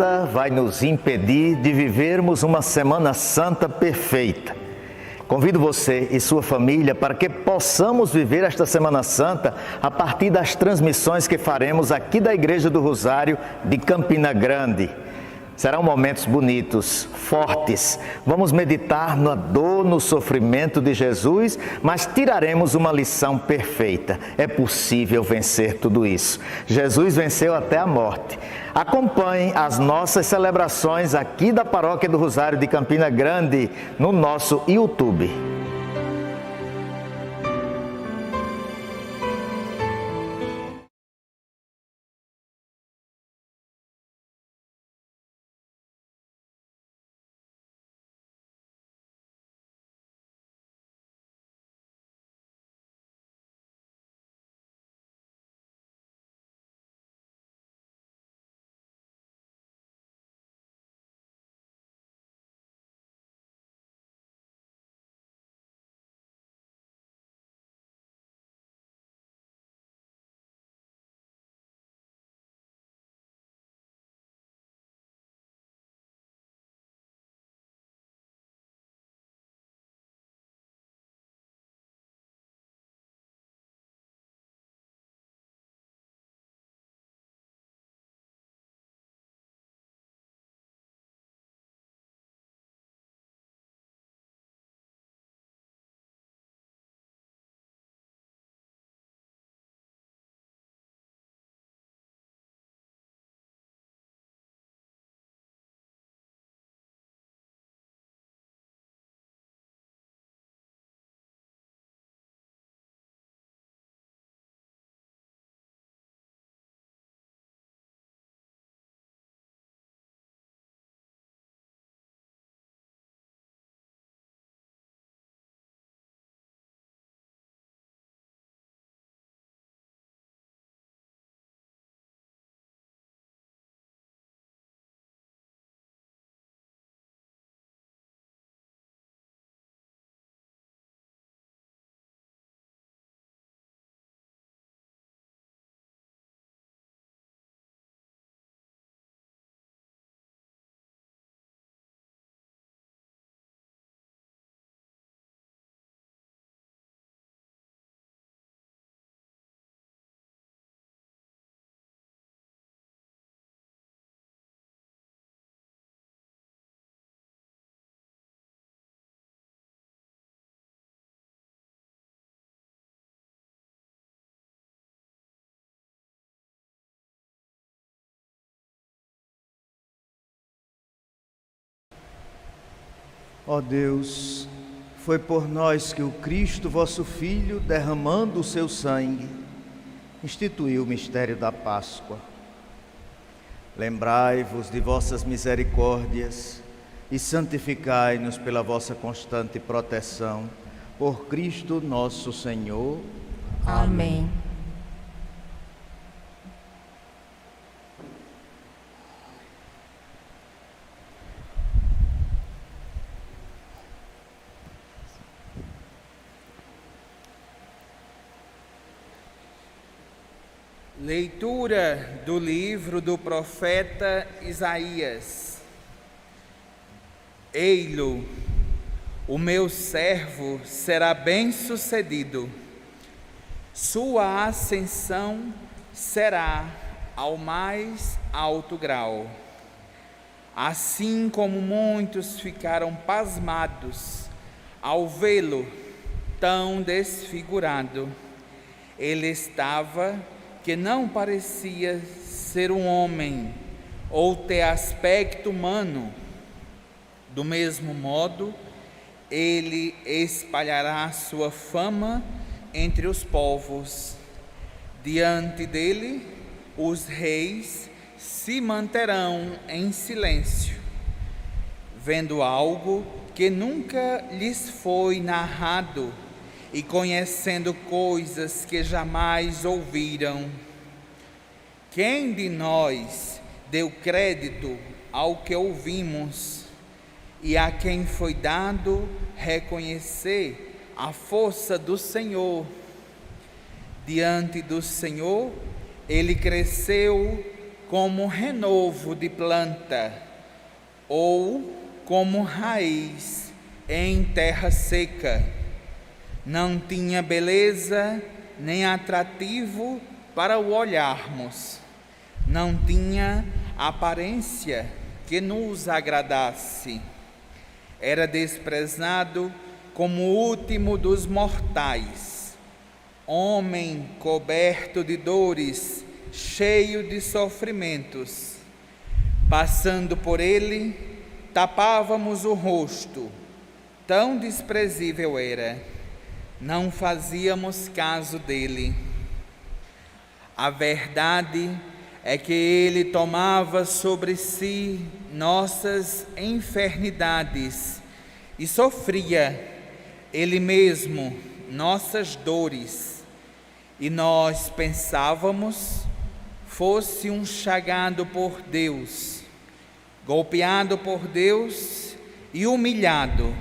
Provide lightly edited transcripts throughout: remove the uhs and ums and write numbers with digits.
nada vai nos impedir de vivermos uma Semana Santa perfeita. Convido você e sua família para que possamos viver esta Semana Santa a partir das transmissões que faremos aqui da Igreja do Rosário de Campina Grande. Serão momentos bonitos, fortes. Vamos meditar na dor, no sofrimento de Jesus, mas tiraremos uma lição perfeita. É possível vencer tudo isso. Jesus venceu até a morte. Acompanhe as nossas celebrações aqui da Paróquia do Rosário de Campina Grande no nosso YouTube. Ó Deus, foi por nós que o Cristo, vosso Filho, derramando o seu sangue, instituiu o mistério da Páscoa. Lembrai-vos de vossas misericórdias e santificai-nos pela vossa constante proteção. Por Cristo nosso Senhor. Amém. Leitura do livro do profeta Isaías. Ei-lo, o meu servo será bem-sucedido. Sua ascensão será ao mais alto grau. Assim como muitos ficaram pasmados ao vê-lo tão desfigurado, ele estava que não parecia ser um homem ou ter aspecto humano. Do mesmo modo, ele espalhará sua fama entre os povos. Diante dele, os reis se manterão em silêncio, vendo algo que nunca lhes foi narrado e conhecendo coisas que jamais ouviram. Quem de nós deu crédito ao que ouvimos e a quem foi dado reconhecer a força do Senhor? Diante do Senhor, ele cresceu como renovo de planta, ou como raiz em terra seca. Não tinha beleza nem atrativo para o olharmos. Não tinha aparência que nos agradasse. Era desprezado como o último dos mortais. Homem coberto de dores, cheio de sofrimentos. Passando por ele, tapávamos o rosto. Tão desprezível era. Não fazíamos caso dele. A verdade é que ele tomava sobre si nossas enfermidades e sofria ele mesmo nossas dores. E nós pensávamos fosse um chagado por Deus, golpeado por Deus e humilhado.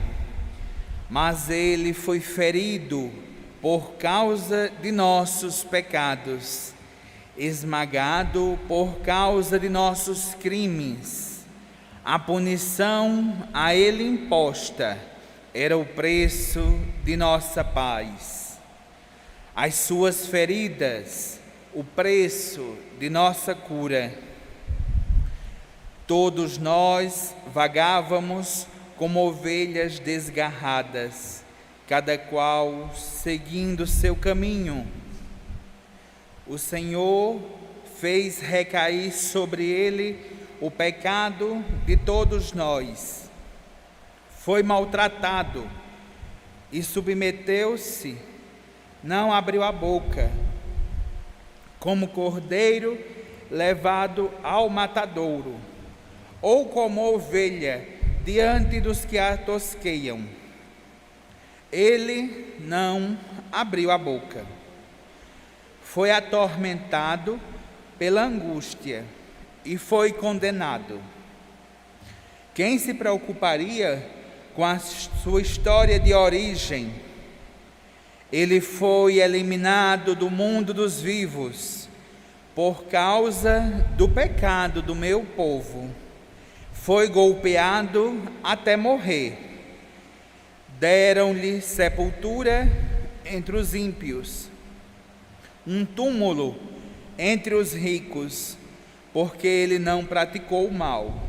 Mas ele foi ferido por causa de nossos pecados, esmagado por causa de nossos crimes. A punição a ele imposta era o preço de nossa paz. As suas feridas, o preço de nossa cura. Todos nós vagávamos como ovelhas desgarradas, cada qual seguindo seu caminho. O Senhor fez recair sobre ele o pecado de todos nós. Foi maltratado e submeteu-se, não abriu a boca, como cordeiro levado ao matadouro, ou como ovelha diante dos que a tosqueiam. Ele não abriu a boca. Foi atormentado pela angústia e foi condenado. Quem se preocuparia com a sua história de origem? Ele foi eliminado do mundo dos vivos por causa do pecado do meu povo. Foi golpeado até morrer. Deram-lhe sepultura entre os ímpios, um túmulo entre os ricos, porque ele não praticou o mal,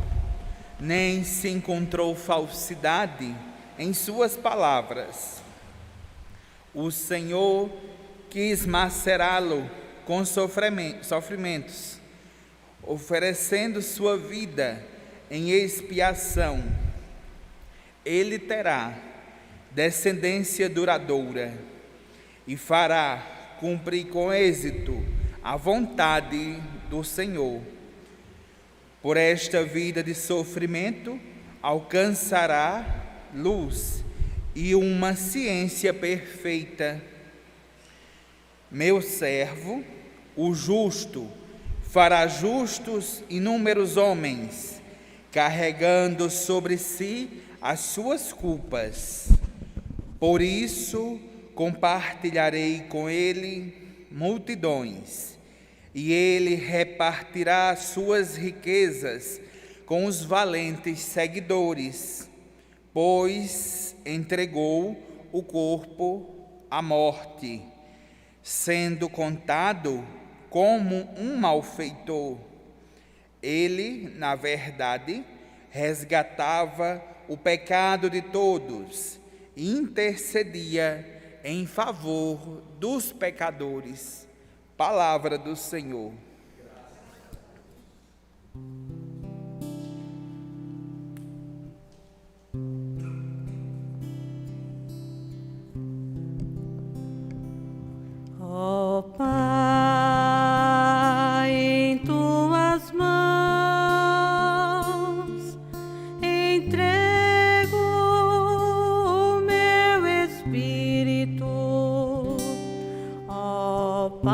nem se encontrou falsidade em suas palavras. O Senhor quis macerá-lo com sofrimentos, oferecendo sua vida em expiação. Ele terá descendência duradoura e fará cumprir com êxito a vontade do Senhor. Por esta vida de sofrimento alcançará luz e uma ciência perfeita. Meu servo, o justo, fará justos inúmeros homens, carregando sobre si as suas culpas. Por isso compartilharei com ele multidões, e ele repartirá suas riquezas com os valentes seguidores, pois entregou o corpo à morte, sendo contado como um malfeitor. Ele, na verdade, resgatava o pecado de todos e intercedia em favor dos pecadores. Palavra do Senhor. Ó Pai, em tuas mãos entrego o meu espírito. Ó Pai,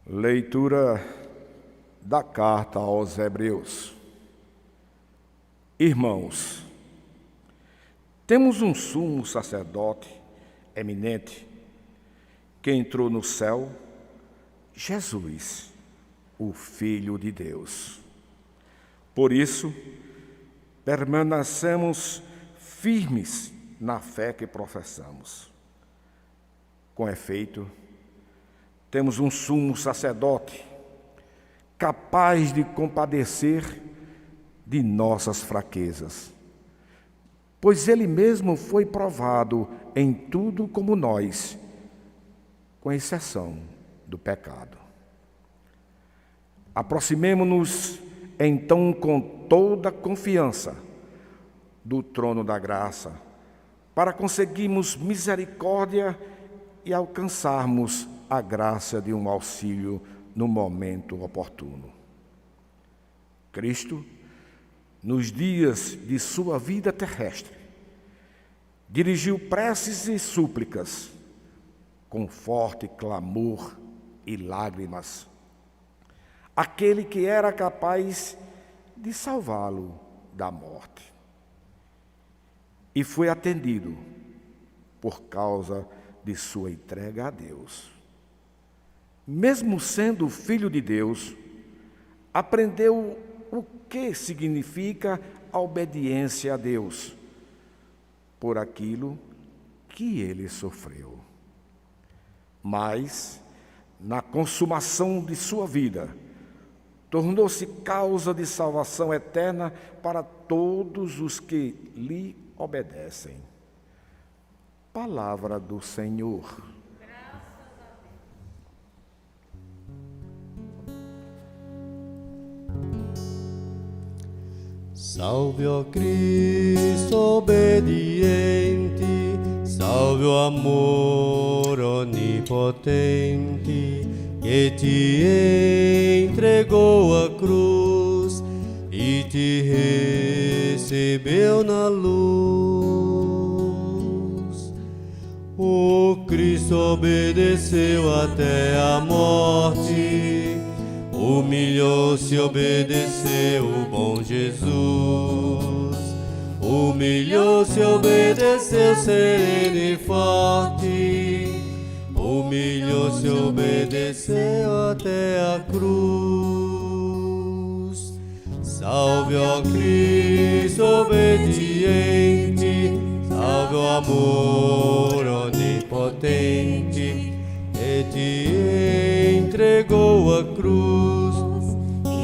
Leitura da carta aos Hebreus. Irmãos, temos um sumo sacerdote eminente que entrou no céu, Jesus, o Filho de Deus. Por isso, permanecemos firmes na fé que professamos. Com efeito, temos um sumo sacerdote capaz de compadecer de nossas fraquezas, pois ele mesmo foi provado em tudo como nós, com exceção do pecado. Aproximemo-nos então com toda confiança do trono da graça, para conseguirmos misericórdia e alcançarmos a graça de um auxílio no momento oportuno. Cristo, nos dias de sua vida terrestre, dirigiu preces e súplicas com forte clamor e lágrimas àquele que era capaz de salvá-lo da morte. E foi atendido por causa de sua entrega a Deus. Mesmo sendo filho de Deus, aprendeu o que significa a obediência a Deus por aquilo que ele sofreu. Mas, na consumação de sua vida, tornou-se causa de salvação eterna para todos os que lhe obedecem. Palavra do Senhor. Salve, ó Cristo obediente, salve o amor onipotente, que te entregou a cruz e te recebeu na luz. O Cristo obedeceu até a morte, humilhou-se, obedeceu o bom Jesus. Humilhou-se, obedeceu sereno e forte. Humilhou-se, obedeceu até a cruz. Salve, ó Cristo obediente, salve o amor onipotente, que te entregou a cruz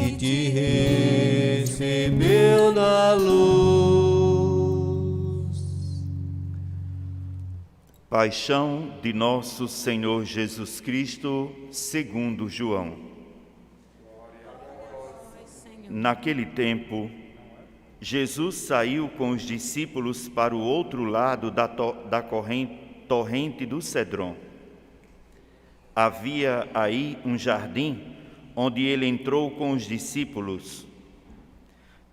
e te recebeu na luz. Paixão de nosso Senhor Jesus Cristo, segundo João. Naquele tempo, Jesus saiu com os discípulos para o outro lado da torrente do Cedron. Havia aí um jardim onde ele entrou com os discípulos.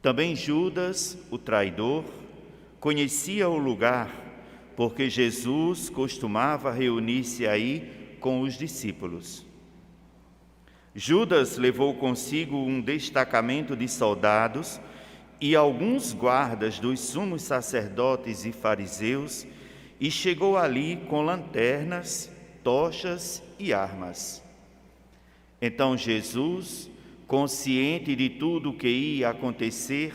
Também Judas, o traidor, conhecia o lugar, porque Jesus costumava reunir-se aí com os discípulos. Judas levou consigo um destacamento de soldados e alguns guardas dos sumos sacerdotes e fariseus e chegou ali com lanternas, tochas e armas. Então Jesus, consciente de tudo o que ia acontecer,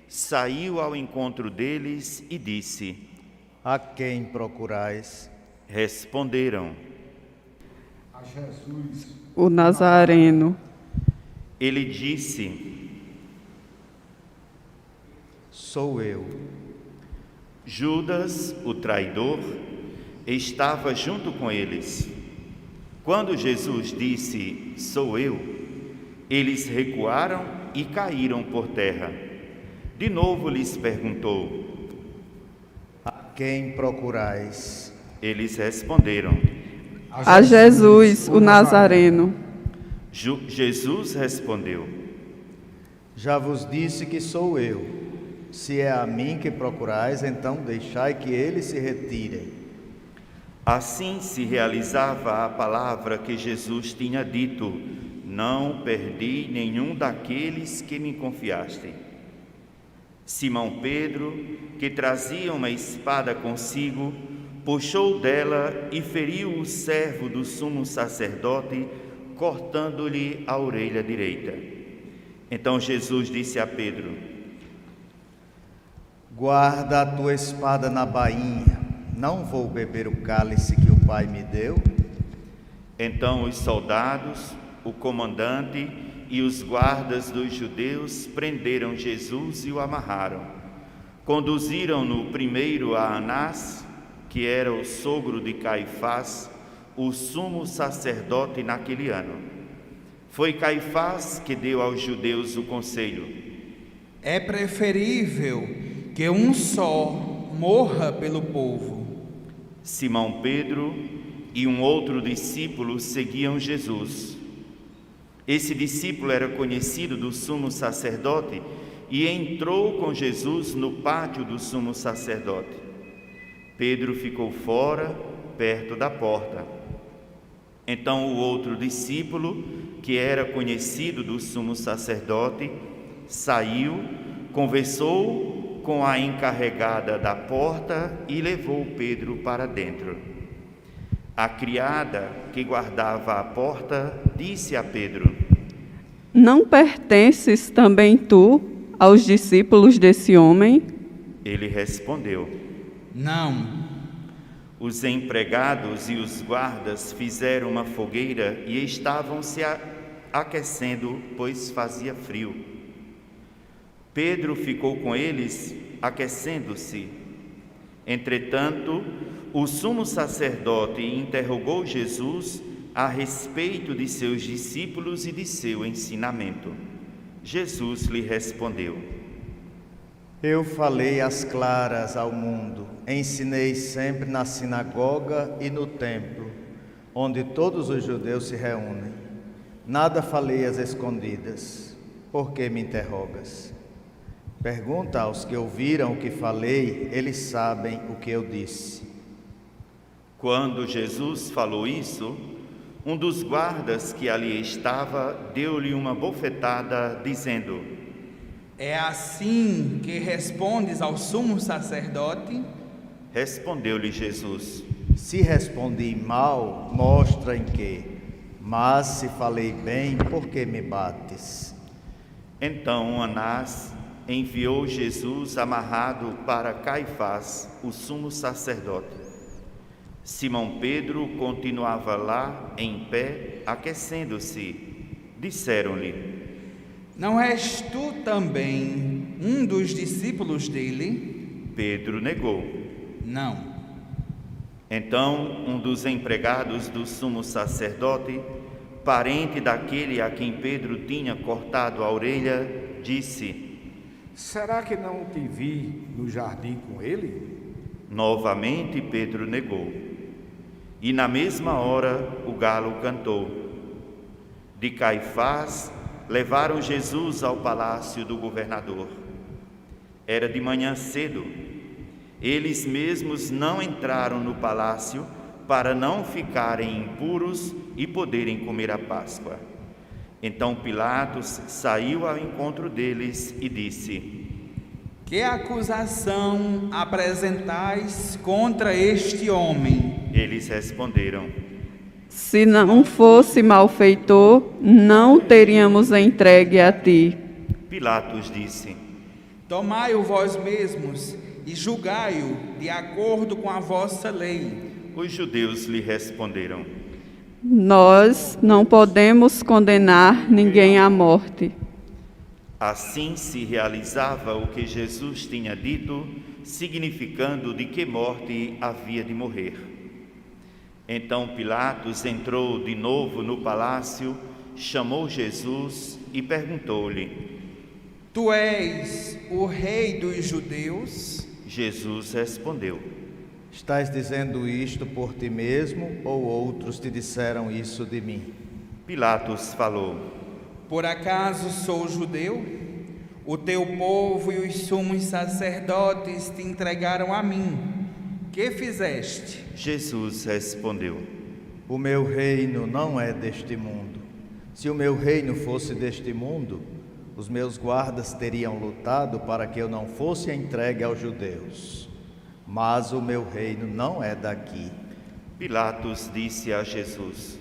saiu ao encontro deles e disse: A quem procurais? Responderam: A Jesus, o Nazareno. Ele disse: Sou eu. Judas, o traidor, estava junto com eles. Quando Jesus disse: Sou eu, eles recuaram e caíram por terra. De novo lhes perguntou: A quem procurais? Eles responderam: A Jesus, o Nazareno. Jesus respondeu: Já vos disse que sou eu. Se é a mim que procurais, então deixai que eles se retirem. Assim se realizava a palavra que Jesus tinha dito: não perdi nenhum daqueles que me confiaste. Simão Pedro, que trazia uma espada consigo, puxou dela e feriu o servo do sumo sacerdote, cortando-lhe a orelha direita. Então Jesus disse a Pedro: guarda a tua espada na bainha, não vou beber o cálice que o Pai me deu? Então os soldados, o comandante e os guardas dos judeus prenderam Jesus e o amarraram. Conduziram-no primeiro a Anás, que era o sogro de Caifás, o sumo sacerdote naquele ano. Foi Caifás que deu aos judeus o conselho: é preferível que um só morra pelo povo. Simão Pedro e um outro discípulo seguiam Jesus. Esse discípulo era conhecido do sumo sacerdote e entrou com Jesus no pátio do sumo sacerdote. Pedro ficou fora, perto da porta. Então o outro discípulo, que era conhecido do sumo sacerdote, saiu, conversou com a encarregada da porta e levou Pedro para dentro. A criada que guardava a porta disse a Pedro: não pertences também tu aos discípulos desse homem? Ele respondeu: não. Os empregados e os guardas fizeram uma fogueira e estavam se aquecendo, pois fazia frio. Pedro ficou com eles, aquecendo-se. Entretanto, o sumo sacerdote interrogou Jesus a respeito de seus discípulos e de seu ensinamento. Jesus lhe respondeu: eu falei às claras ao mundo, ensinei sempre na sinagoga e no templo, onde todos os judeus se reúnem. Nada falei às escondidas. Por que me interrogas? Pergunta aos que ouviram o que falei, eles sabem o que eu disse. Quando Jesus falou isso, um dos guardas que ali estava deu-lhe uma bofetada, dizendo: é assim que respondes ao sumo sacerdote? Respondeu-lhe Jesus: se respondi mal, mostra em que. Mas se falei bem, por que me bates? Então Anás enviou Jesus amarrado para Caifás, o sumo sacerdote. Simão Pedro continuava lá em pé, aquecendo-se. Disseram-lhe: não és tu também um dos discípulos dele? Pedro negou: não. Então um dos empregados do sumo sacerdote, parente daquele a quem Pedro tinha cortado a orelha, disse: será que não te vi no jardim com ele? Novamente Pedro negou. E na mesma hora o galo cantou. De Caifás levaram Jesus ao palácio do governador. Era de manhã cedo. Eles mesmos não entraram no palácio para não ficarem impuros e poderem comer a Páscoa. Então Pilatos saiu ao encontro deles e disse: que acusação apresentais contra este homem? Eles responderam: se não fosse malfeitor, não o teríamos entregue a ti. Pilatos disse: tomai-o vós mesmos e julgai-o de acordo com a vossa lei. Os judeus lhe responderam: nós não podemos condenar ninguém à morte. Assim se realizava o que Jesus tinha dito, significando de que morte havia de morrer. Então Pilatos entrou de novo no palácio, chamou Jesus e perguntou-lhe: tu és o rei dos judeus? Jesus respondeu: estás dizendo isto por ti mesmo ou outros te disseram isso de mim? Pilatos falou: por acaso sou judeu? O teu povo e os sumos sacerdotes te entregaram a mim. Que fizeste? Jesus respondeu: o meu reino não é deste mundo. Se o meu reino fosse deste mundo, os meus guardas teriam lutado para que eu não fosse entregue aos judeus. Mas o meu reino não é daqui. Pilatos disse a Jesus: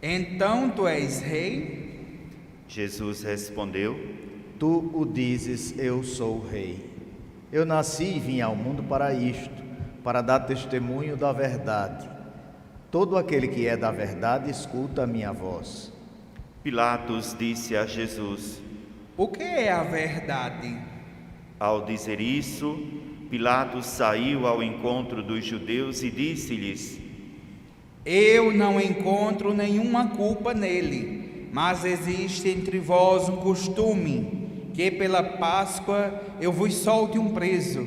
Então tu és rei? Jesus respondeu: Tu o dizes, eu sou o rei. Eu nasci e vim ao mundo para isto, para dar testemunho da verdade. Todo aquele que é da verdade escuta a minha voz. Pilatos disse a Jesus: O que é a verdade? Ao dizer isso, Pilatos saiu ao encontro dos judeus e disse-lhes: Eu não encontro nenhuma culpa nele, mas existe entre vós um costume, que pela Páscoa eu vos solte um preso.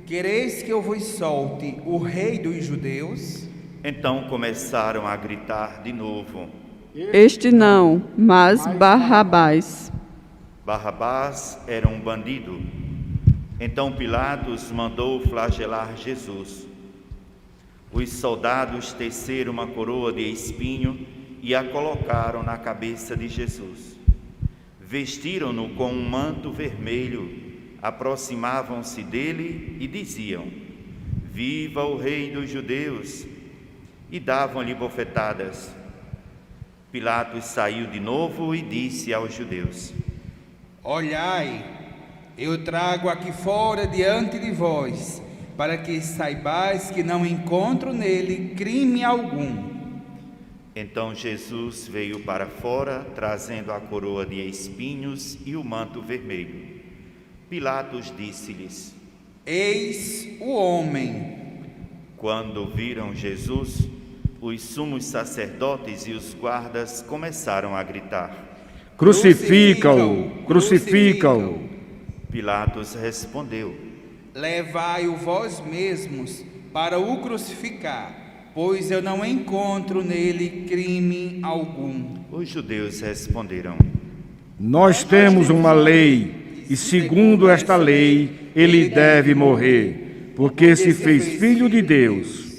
Quereis que eu vos solte o rei dos judeus? Então começaram a gritar de novo. Este não, mas Barrabás. Barrabás era um bandido. Então Pilatos mandou flagelar Jesus. Os soldados teceram uma coroa de espinho e a colocaram na cabeça de Jesus. Vestiram-no com um manto vermelho, aproximavam-se dele e diziam: Viva o rei dos judeus! E davam-lhe bofetadas. Pilatos saiu de novo e disse aos judeus: Olhai, eu trago aqui fora diante de vós, para que saibais que não encontro nele crime algum. Então Jesus veio para fora, trazendo a coroa de espinhos e o manto vermelho. Pilatos disse-lhes: Eis o homem. Quando viram Jesus, os sumos sacerdotes e os guardas começaram a gritar: Crucifica-o! Crucifica-o! Pilatos respondeu: Levai-o vós mesmos para o crucificar, pois eu não encontro nele crime algum. Os judeus responderam: Nós temos uma lei, e segundo esta lei, ele deve morrer, porque se fez filho de Deus.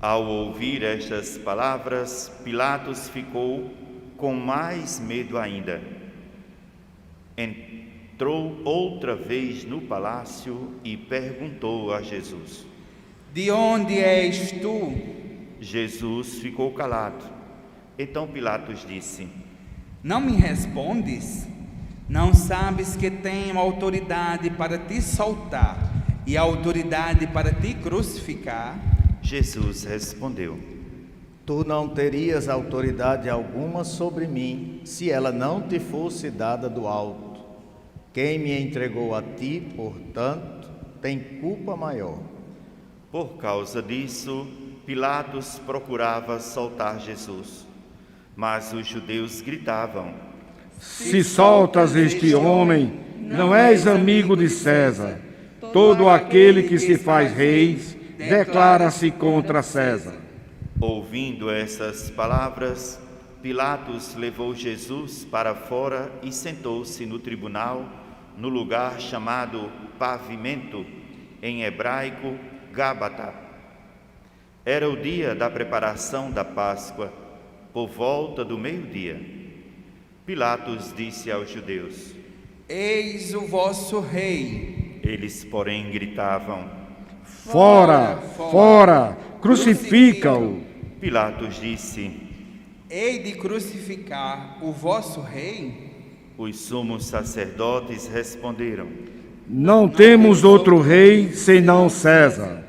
Ao ouvir estas palavras, Pilatos ficou com mais medo ainda. Entrou outra vez no palácio e perguntou a Jesus: De onde és tu? Jesus ficou calado. Então Pilatos disse: Não me respondes? Não sabes que tenho autoridade para te soltar e autoridade para te crucificar? Jesus respondeu: Tu não terias autoridade alguma sobre mim, se ela não te fosse dada do alto. Quem me entregou a ti, portanto, tem culpa maior. Por causa disso, Pilatos procurava soltar Jesus, mas os judeus gritavam: Se soltas este homem, não és amigo de César. Todo aquele que se faz rei declara-se contra César. Ouvindo essas palavras, Pilatos levou Jesus para fora e sentou-se no tribunal, no lugar chamado Pavimento, em hebraico, Gábata. Era o dia da preparação da Páscoa, por volta do meio-dia. Pilatos disse aos judeus: Eis o vosso rei. Eles, porém, gritavam: Fora, fora, crucifica-o. Pilatos disse: Hei de crucificar o vosso rei? Os sumos sacerdotes responderam: Não temos outro rei senão César.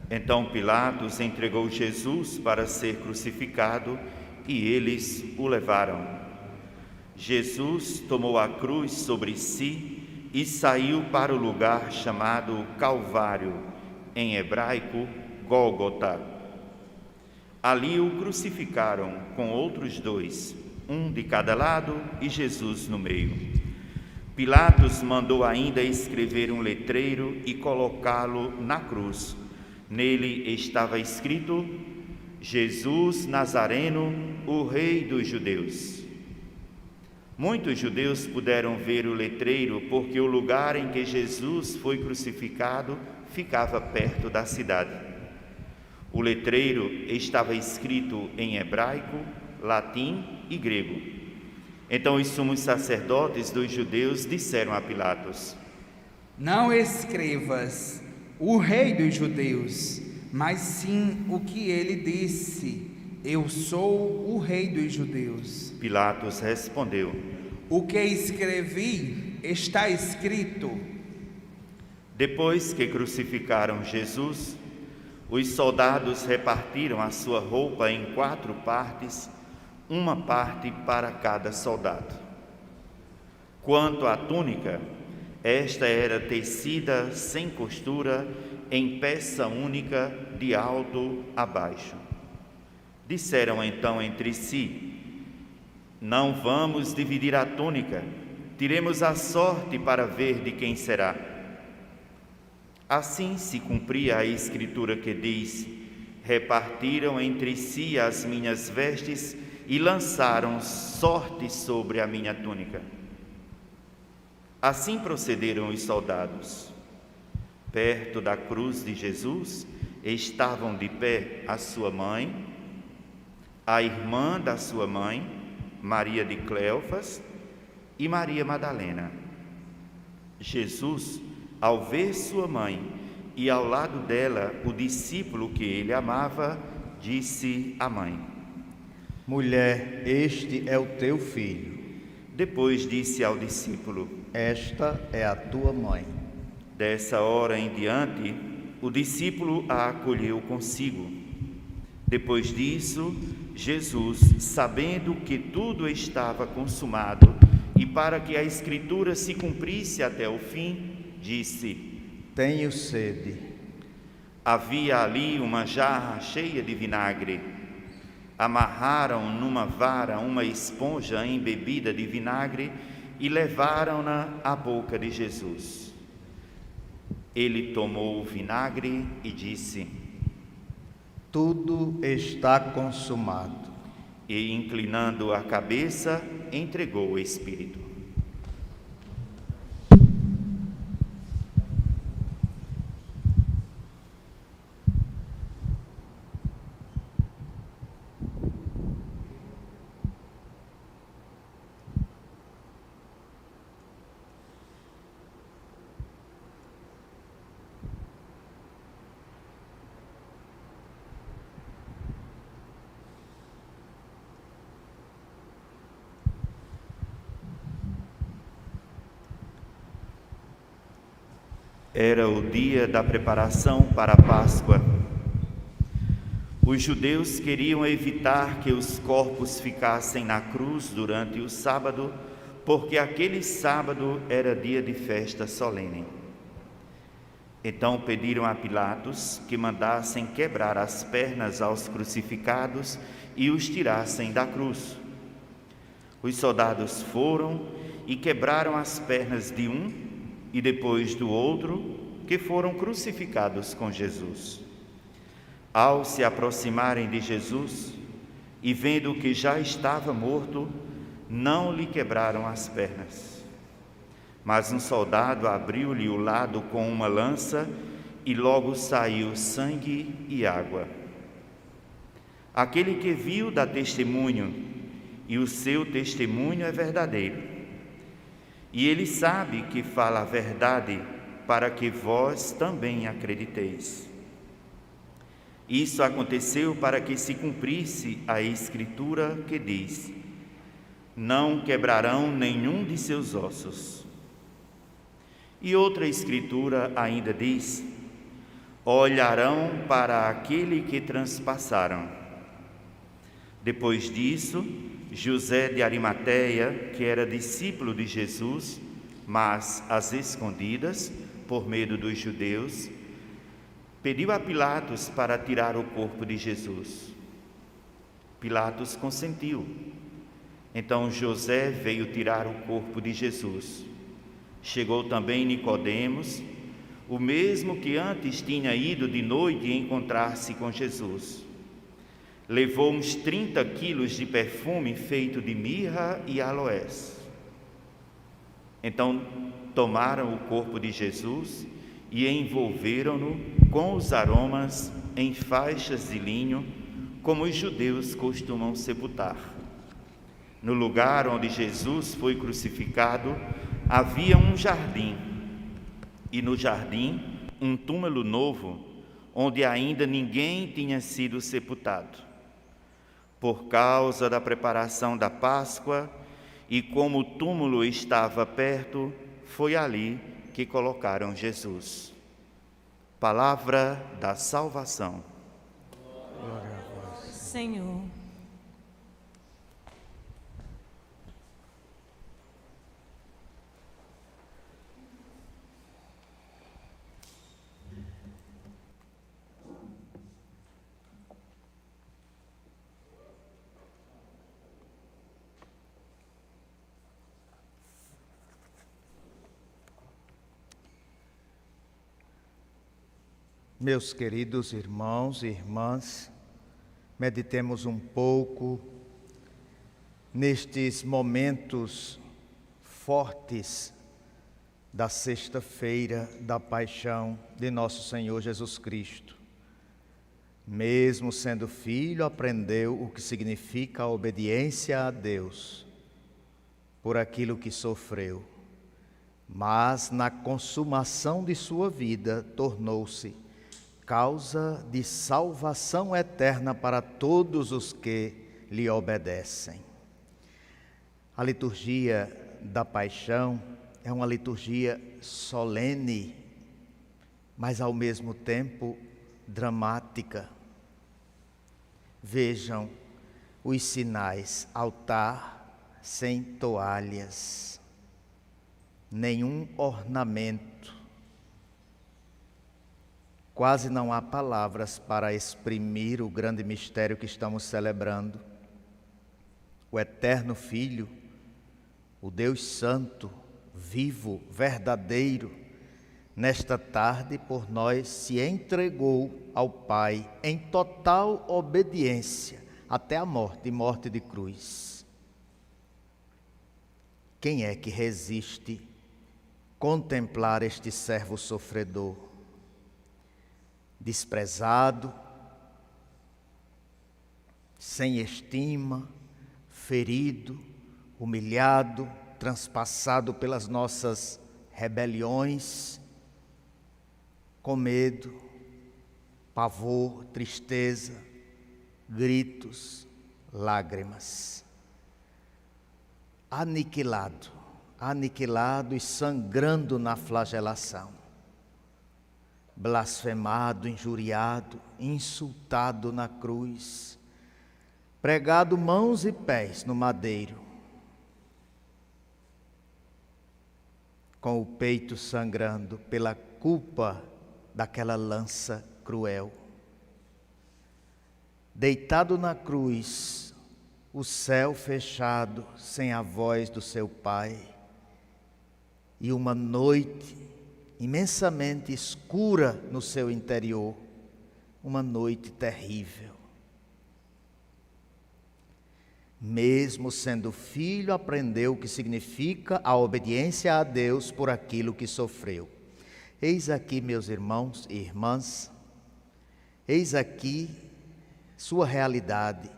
Então Pilatos entregou Jesus para ser crucificado e eles o levaram. Jesus tomou a cruz sobre si e saiu para o lugar chamado Calvário, em hebraico, Gólgota. Ali o crucificaram com outros dois, um de cada lado e Jesus no meio. Pilatos mandou ainda escrever um letreiro e colocá-lo na cruz. Nele estava escrito: Jesus Nazareno, o Rei dos Judeus. Muitos judeus puderam ver o letreiro porque o lugar em que Jesus foi crucificado ficava perto da cidade. O letreiro estava escrito em hebraico, latim e grego. Então os sumos sacerdotes dos judeus disseram a Pilatos: Não escrevas o rei dos judeus, mas sim o que ele disse: Eu sou o rei dos judeus. Pilatos respondeu: O que escrevi está escrito. Depois que crucificaram Jesus, os soldados repartiram a sua roupa em 4 partes, uma parte para cada soldado. Quanto à túnica, esta era tecida sem costura, em peça única, de alto a baixo. Disseram então entre si: Não vamos dividir a túnica, tiremos a sorte para ver de quem será. Assim se cumpria a escritura que diz: Repartiram entre si as minhas vestes e lançaram sorte sobre a minha túnica. Assim procederam os soldados. Perto da cruz de Jesus estavam de pé a sua mãe, a irmã da sua mãe, Maria de Cleofas, e Maria Madalena. Jesus, ao ver sua mãe e ao lado dela o discípulo que ele amava, disse à mãe: Mulher, este é o teu filho. Depois disse ao discípulo: Esta é a tua mãe. Dessa hora em diante, o discípulo a acolheu consigo. Depois disso, Jesus, sabendo que tudo estava consumado e para que a Escritura se cumprisse até o fim, disse: Tenho sede. Havia ali uma jarra cheia de vinagre. Amarraram numa vara uma esponja embebida de vinagre e levaram-na à boca de Jesus. Ele tomou o vinagre e disse: Tudo está consumado. E, inclinando a cabeça, entregou o Espírito. Era o dia da preparação para a Páscoa. Os judeus queriam evitar que os corpos ficassem na cruz durante o sábado, porque aquele sábado era dia de festa solene. Então pediram a Pilatos que mandassem quebrar as pernas aos crucificados e os tirassem da cruz. Os soldados foram e quebraram as pernas de um e depois do outro, que foram crucificados com Jesus. Ao se aproximarem de Jesus e vendo que já estava morto, não lhe quebraram as pernas. Mas um soldado abriu-lhe o lado com uma lança e logo saiu sangue e água. Aquele que viu dá testemunho, e o seu testemunho é verdadeiro. E ele sabe que fala a verdade, para que vós também acrediteis. Isso aconteceu para que se cumprisse a Escritura que diz: Não quebrarão nenhum de seus ossos. E outra Escritura ainda diz: Olharão para aquele que transpassaram. Depois disso, José de Arimateia, que era discípulo de Jesus, mas às escondidas, por medo dos judeus, pediu a Pilatos para tirar o corpo de Jesus. Pilatos consentiu. Então José veio tirar o corpo de Jesus. Chegou também Nicodemos, o mesmo que antes tinha ido de noite encontrar-se com Jesus. Levou uns 30 quilos de perfume feito de mirra e aloés. Então tomaram o corpo de Jesus e envolveram-no com os aromas em faixas de linho, como os judeus costumam sepultar. No lugar onde Jesus foi crucificado, havia um jardim, e no jardim um túmulo novo, onde ainda ninguém tinha sido sepultado. Por causa da preparação da Páscoa, e como o túmulo estava perto, foi ali que colocaram Jesus. Palavra da salvação. Senhor. Meus queridos irmãos e irmãs, meditemos um pouco nestes momentos fortes da sexta-feira da paixão de nosso Senhor Jesus Cristo. Mesmo sendo filho, aprendeu o que significa a obediência a Deus por aquilo que sofreu, mas na consumação de sua vida tornou-se causa de salvação eterna para todos os que lhe obedecem. A liturgia da paixão é uma liturgia solene, mas ao mesmo tempo dramática. Vejam os sinais: altar sem toalhas, nenhum ornamento. Quase não há palavras para exprimir o grande mistério que estamos celebrando. O eterno Filho, o Deus Santo, vivo, verdadeiro, nesta tarde por nós se entregou ao Pai em total obediência até a morte, e morte de cruz. Quem é que resiste contemplar este servo sofredor? Desprezado, sem estima, ferido, humilhado, transpassado pelas nossas rebeliões, com medo, pavor, tristeza, gritos, lágrimas. Aniquilado e sangrando na flagelação. Blasfemado, injuriado, insultado na cruz, pregado mãos e pés no madeiro, com o peito sangrando pela culpa daquela lança cruel. Deitado na cruz, o céu fechado, sem a voz do seu Pai, e uma noite imensamente escura no seu interior, uma noite terrível. Mesmo sendo filho, aprendeu o que significa a obediência a Deus por aquilo que sofreu. Eis aqui, meus irmãos e irmãs, eis aqui sua realidade,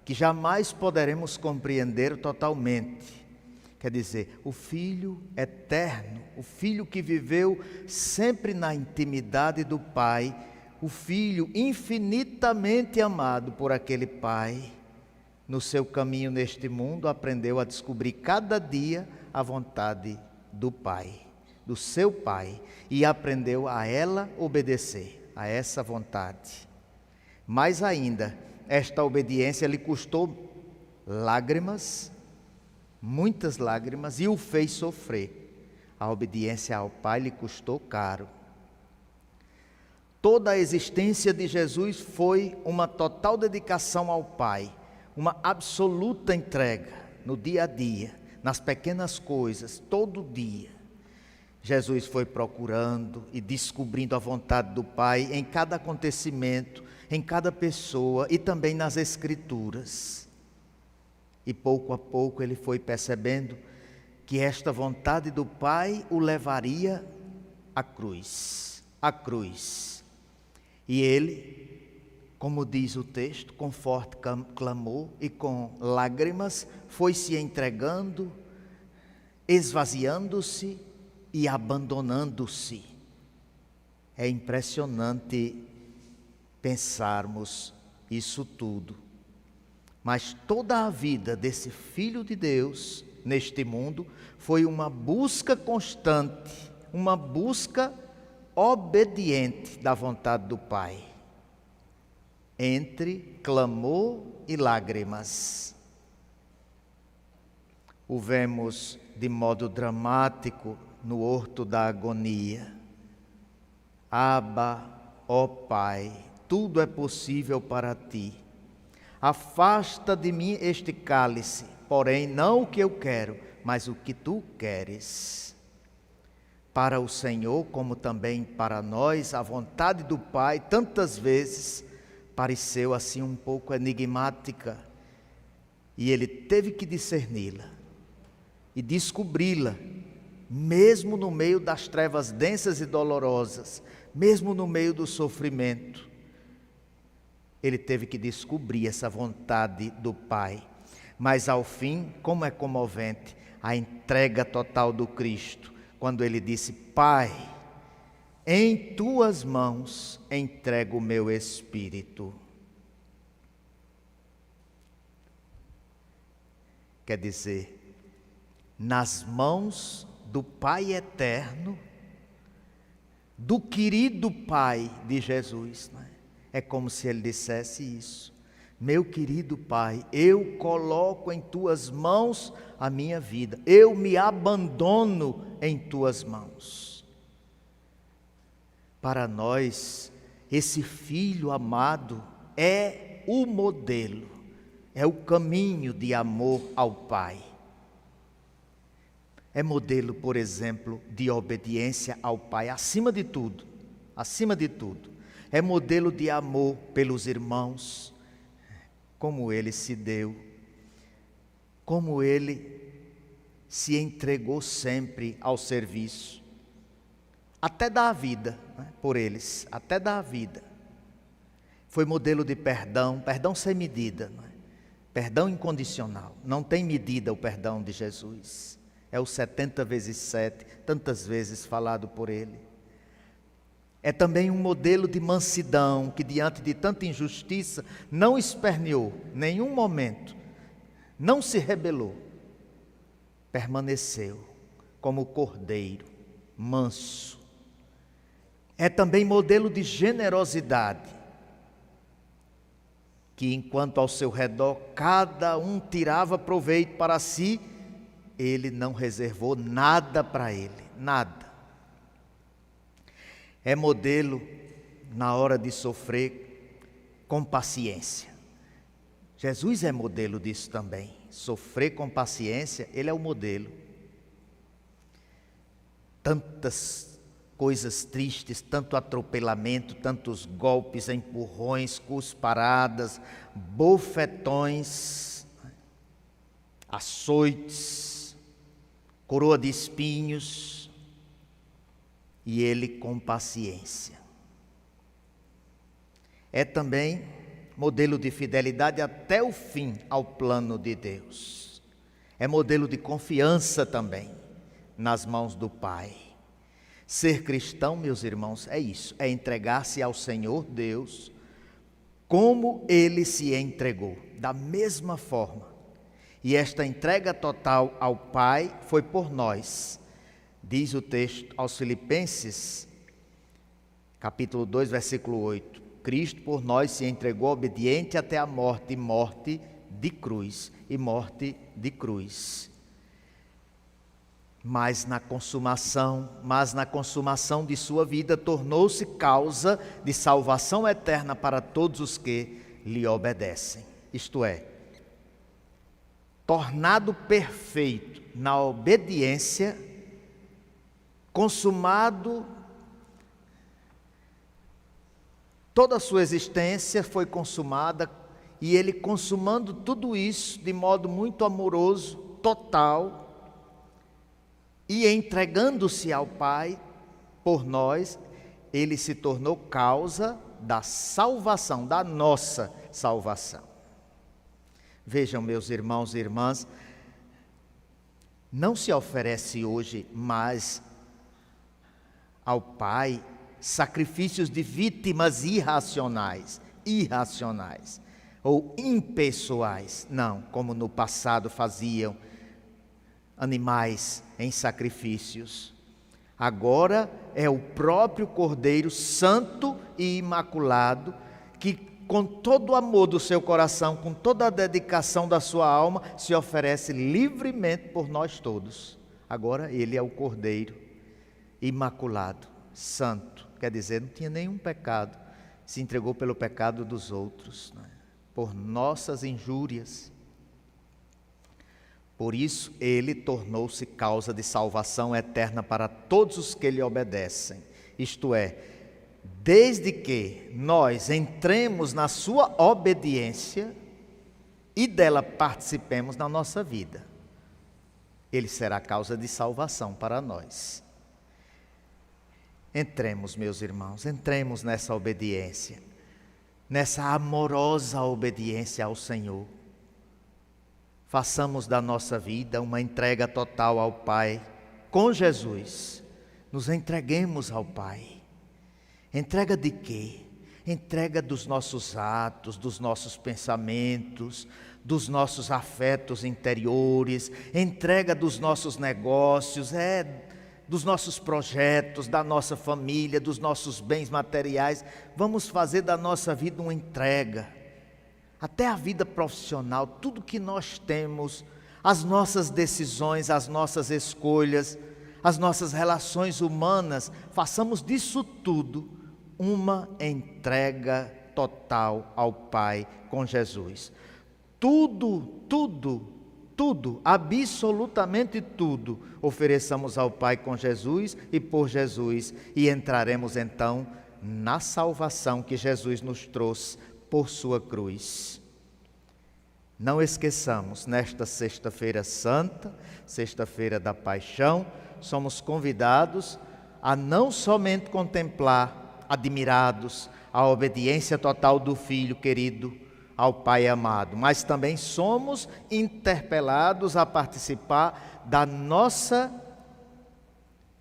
que jamais poderemos compreender totalmente. Quer dizer, o Filho eterno, o Filho que viveu sempre na intimidade do Pai, o Filho infinitamente amado por aquele Pai, no seu caminho neste mundo, aprendeu a descobrir cada dia a vontade do Pai, do seu Pai, e aprendeu a ela obedecer, a essa vontade. Mais ainda, esta obediência lhe custou lágrimas, muitas lágrimas, e o fez sofrer. A obediência ao Pai lhe custou caro. Toda a existência de Jesus foi uma total dedicação ao Pai, uma absoluta entrega no dia a dia, nas pequenas coisas, todo dia. Jesus foi procurando e descobrindo a vontade do Pai em cada acontecimento, em cada pessoa e também nas Escrituras. E pouco a pouco ele foi percebendo que esta vontade do Pai o levaria à cruz. E ele, como diz o texto, com forte clamor e com lágrimas, foi se entregando, esvaziando-se e abandonando-se. É impressionante pensarmos isso tudo. Mas toda a vida desse Filho de Deus neste mundo foi uma busca constante, uma busca obediente da vontade do Pai, entre clamor e lágrimas. O vemos de modo dramático no horto da agonia. Abba, ó Pai, tudo é possível para ti. Afasta de mim este cálice, porém não o que eu quero, mas o que tu queres. Para o Senhor, como também para nós, a vontade do Pai, tantas vezes, pareceu assim um pouco enigmática, e ele teve que discerni-la e descobri-la, mesmo no meio das trevas densas e dolorosas, mesmo no meio do sofrimento. Ele teve que descobrir essa vontade do Pai. Mas ao fim, como é comovente a entrega total do Cristo, quando ele disse: Pai, em tuas mãos entrego o meu espírito. Quer dizer, nas mãos do Pai eterno, do querido Pai de Jesus, não é? É como se ele dissesse isso: meu querido Pai, eu coloco em tuas mãos a minha vida, eu me abandono em tuas mãos. Para nós, esse Filho amado é o modelo, é o caminho de amor ao Pai. É modelo, por exemplo, de obediência ao Pai, acima de tudo, acima de tudo. É modelo de amor pelos irmãos, como ele se deu, como ele se entregou sempre ao serviço, até dar a vida, né, por eles, até dar a vida. Foi modelo de perdão, perdão sem medida, né? Perdão incondicional, não tem medida o perdão de Jesus. É o 70 vezes 7, tantas vezes falado por ele. É também um modelo de mansidão, que diante de tanta injustiça não esperneou, nenhum momento, não se rebelou, permaneceu como cordeiro, manso. É também modelo de generosidade, que enquanto ao seu redor cada um tirava proveito para si, ele não reservou nada para ele, nada. É modelo na hora de sofrer com paciência. Jesus é modelo disso também. Sofrer com paciência, ele é o modelo. Tantas coisas tristes, tanto atropelamento, tantos golpes, empurrões, cusparadas, bofetões, açoites, coroa de espinhos, e ele com paciência. É também modelo de fidelidade até o fim ao plano de Deus. É modelo de confiança também nas mãos do Pai. Ser cristão, meus irmãos, é isso, é entregar-se ao Senhor Deus como ele se entregou, da mesma forma. E esta entrega total ao Pai foi por nós. Diz o texto aos Filipenses, capítulo 2, versículo 8. Cristo por nós se entregou obediente até a morte, morte de cruz, e morte de cruz. Mas na consumação de sua vida, tornou-se causa de salvação eterna para todos os que lhe obedecem. Isto é, tornado perfeito na obediência, consumado, toda a sua existência foi consumada, e ele consumando tudo isso de modo muito amoroso, total, e entregando-se ao Pai por nós, ele se tornou causa da salvação, da nossa salvação. Vejam, meus irmãos e irmãs, não se oferece hoje mais ao Pai sacrifícios de vítimas irracionais ou impessoais, não, como no passado faziam animais em sacrifícios. Agora é o próprio Cordeiro Santo e Imaculado que, com todo o amor do seu coração, com toda a dedicação da sua alma, se oferece livremente por nós todos. Agora ele é o Cordeiro Imaculado, Santo, quer dizer, não tinha nenhum pecado, se entregou pelo pecado dos outros, né? Por nossas injúrias. Por isso, ele tornou-se causa de salvação eterna para todos os que lhe obedecem. Isto é, desde que nós entremos na sua obediência e dela participemos na nossa vida, ele será causa de salvação para nós. Entremos, meus irmãos, entremos nessa obediência, nessa amorosa obediência ao Senhor. Façamos da nossa vida uma entrega total ao Pai. Com Jesus, nos entreguemos ao Pai. Entrega de quê? Entrega dos nossos atos, dos nossos pensamentos, dos nossos afetos interiores, entrega dos nossos negócios, dos nossos projetos, da nossa família, dos nossos bens materiais. Vamos fazer da nossa vida uma entrega. Até a vida profissional, tudo que nós temos, as nossas decisões, as nossas escolhas, as nossas relações humanas, façamos disso tudo uma entrega total ao Pai com Jesus. Tudo, absolutamente tudo, ofereçamos ao Pai com Jesus e por Jesus, e entraremos então na salvação que Jesus nos trouxe por sua cruz. Não esqueçamos, nesta Sexta-feira Santa, Sexta-feira da Paixão, somos convidados a não somente contemplar, admirados, a obediência total do Filho querido ao Pai amado, mas também somos interpelados a participar da nossa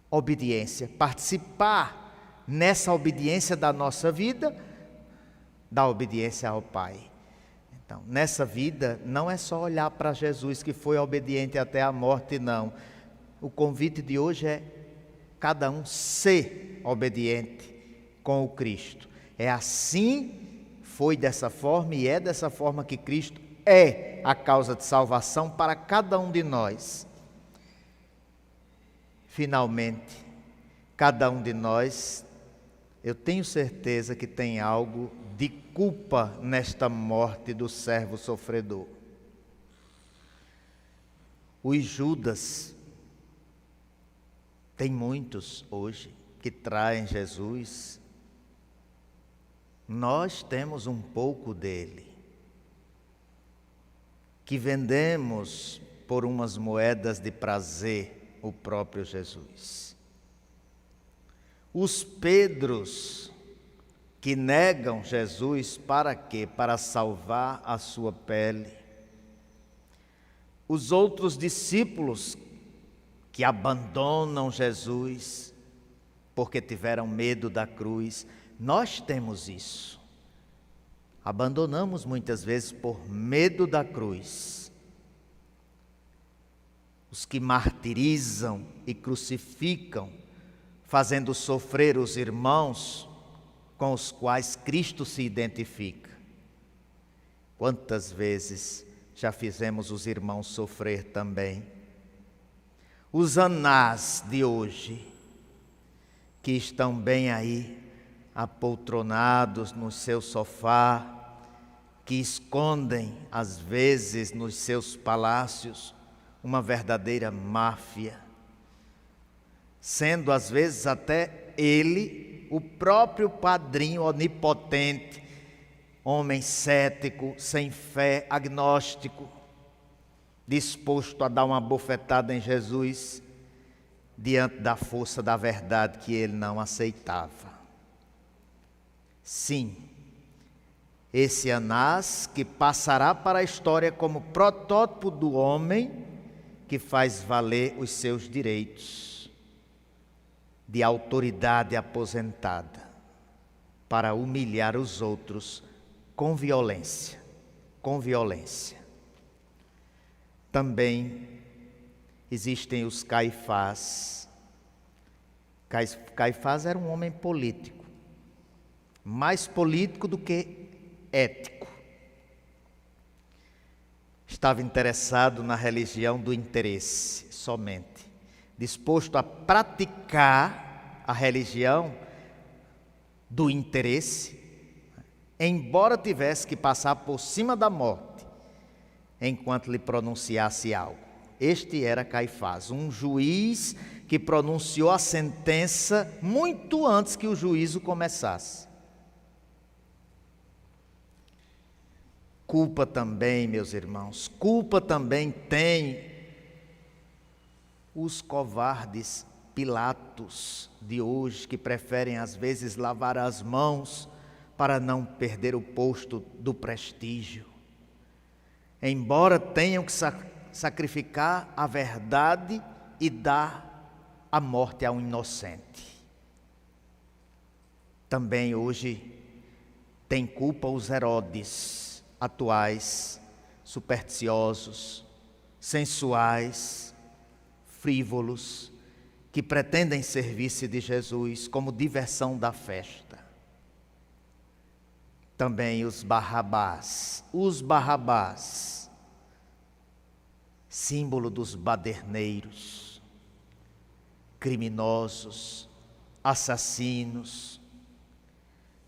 obediência, participar nessa obediência da nossa vida, da obediência ao Pai. Então, nessa vida, não é só olhar para Jesus que foi obediente até a morte, não. O convite de hoje é cada um ser obediente com o Cristo. É assim, foi dessa forma e é dessa forma que Cristo é a causa de salvação para cada um de nós. Finalmente, cada um de nós, eu tenho certeza que tem algo de culpa nesta morte do servo sofredor. Os Judas, tem muitos hoje que traem Jesus. Nós temos um pouco dele, que vendemos por umas moedas de prazer o próprio Jesus. Os Pedros, que negam Jesus para quê? Para salvar a sua pele. Os outros discípulos que abandonam Jesus porque tiveram medo da cruz. Nós temos isso. Abandonamos muitas vezes por medo da cruz. Os que martirizam e crucificam, fazendo sofrer os irmãos com os quais Cristo se identifica. Quantas vezes já fizemos os irmãos sofrer também? Os Anás de hoje, que estão bem aí, apoltronados no seu sofá, que escondem, às vezes, nos seus palácios, uma verdadeira máfia, sendo, às vezes, até ele o próprio padrinho onipotente, homem cético, sem fé, agnóstico, disposto a dar uma bofetada em Jesus, diante da força da verdade que ele não aceitava. Sim, esse Anás que passará para a história como protótipo do homem que faz valer os seus direitos de autoridade aposentada para humilhar os outros com violência, Também existem os Caifás. Caifás era um homem político, mais político do que ético. Estava interessado na religião do interesse somente, disposto a praticar a religião do interesse, embora tivesse que passar por cima da morte, enquanto lhe pronunciasse algo. Este era Caifás, um juiz que pronunciou a sentença muito antes que o juízo começasse. Culpa também, meus irmãos, culpa também tem os covardes Pilatos de hoje, que preferem às vezes lavar as mãos para não perder o posto do prestígio. Embora tenham que sacrificar a verdade e dar a morte a um inocente. Também hoje tem culpa os Herodes atuais, supersticiosos, sensuais, frívolos, que pretendem servir-se de Jesus como diversão da festa. Também os Barrabás, símbolo dos baderneiros, criminosos, assassinos,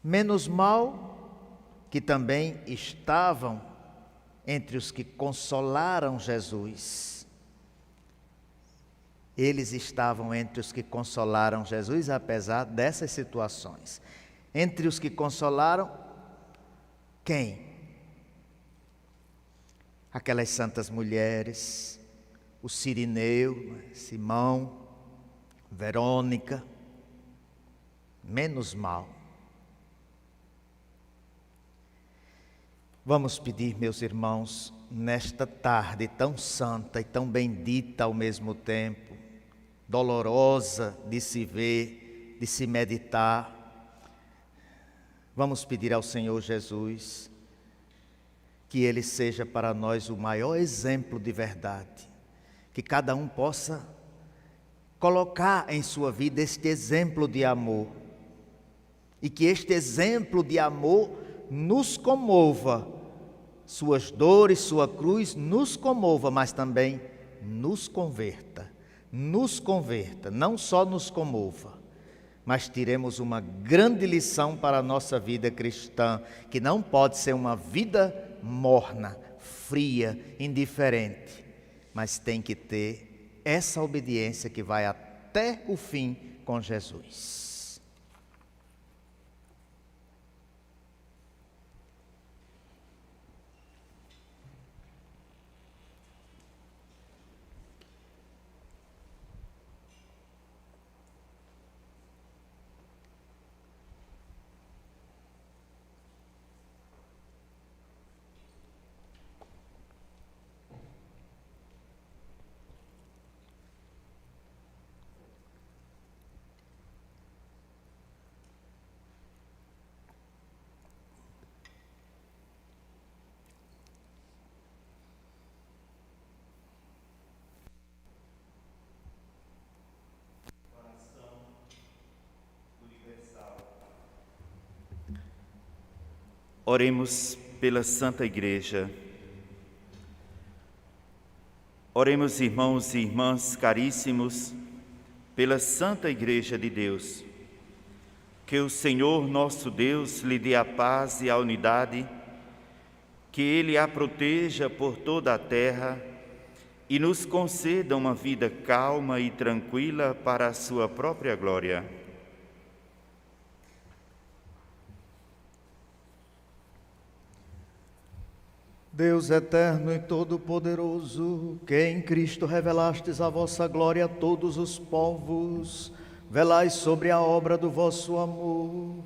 menos mal que também estavam entre os que consolaram Jesus. Eles estavam entre os que consolaram Jesus, apesar dessas situações. Entre os que consolaram, quem? Aquelas santas mulheres, o Cirineu, Simão, Verônica, menos mal. Vamos pedir, meus irmãos, nesta tarde tão santa e tão bendita ao mesmo tempo, dolorosa de se ver, de se meditar, vamos pedir ao Senhor Jesus que Ele seja para nós o maior exemplo de verdade, que cada um possa colocar em sua vida este exemplo de amor, e que este exemplo de amor nos comova, suas dores, sua cruz nos comova, mas também nos converta, não só nos comova, mas tiremos uma grande lição para a nossa vida cristã, que não pode ser uma vida morna, fria, indiferente, mas tem que ter essa obediência que vai até o fim com Jesus. Oremos pela Santa Igreja. Oremos, irmãos e irmãs caríssimos, pela Santa Igreja de Deus. Que o Senhor nosso Deus lhe dê a paz e a unidade, que Ele a proteja por toda a terra e nos conceda uma vida calma e tranquila para a sua própria glória. Deus eterno e todo-poderoso, que em Cristo revelastes a vossa glória a todos os povos, velai sobre a obra do vosso amor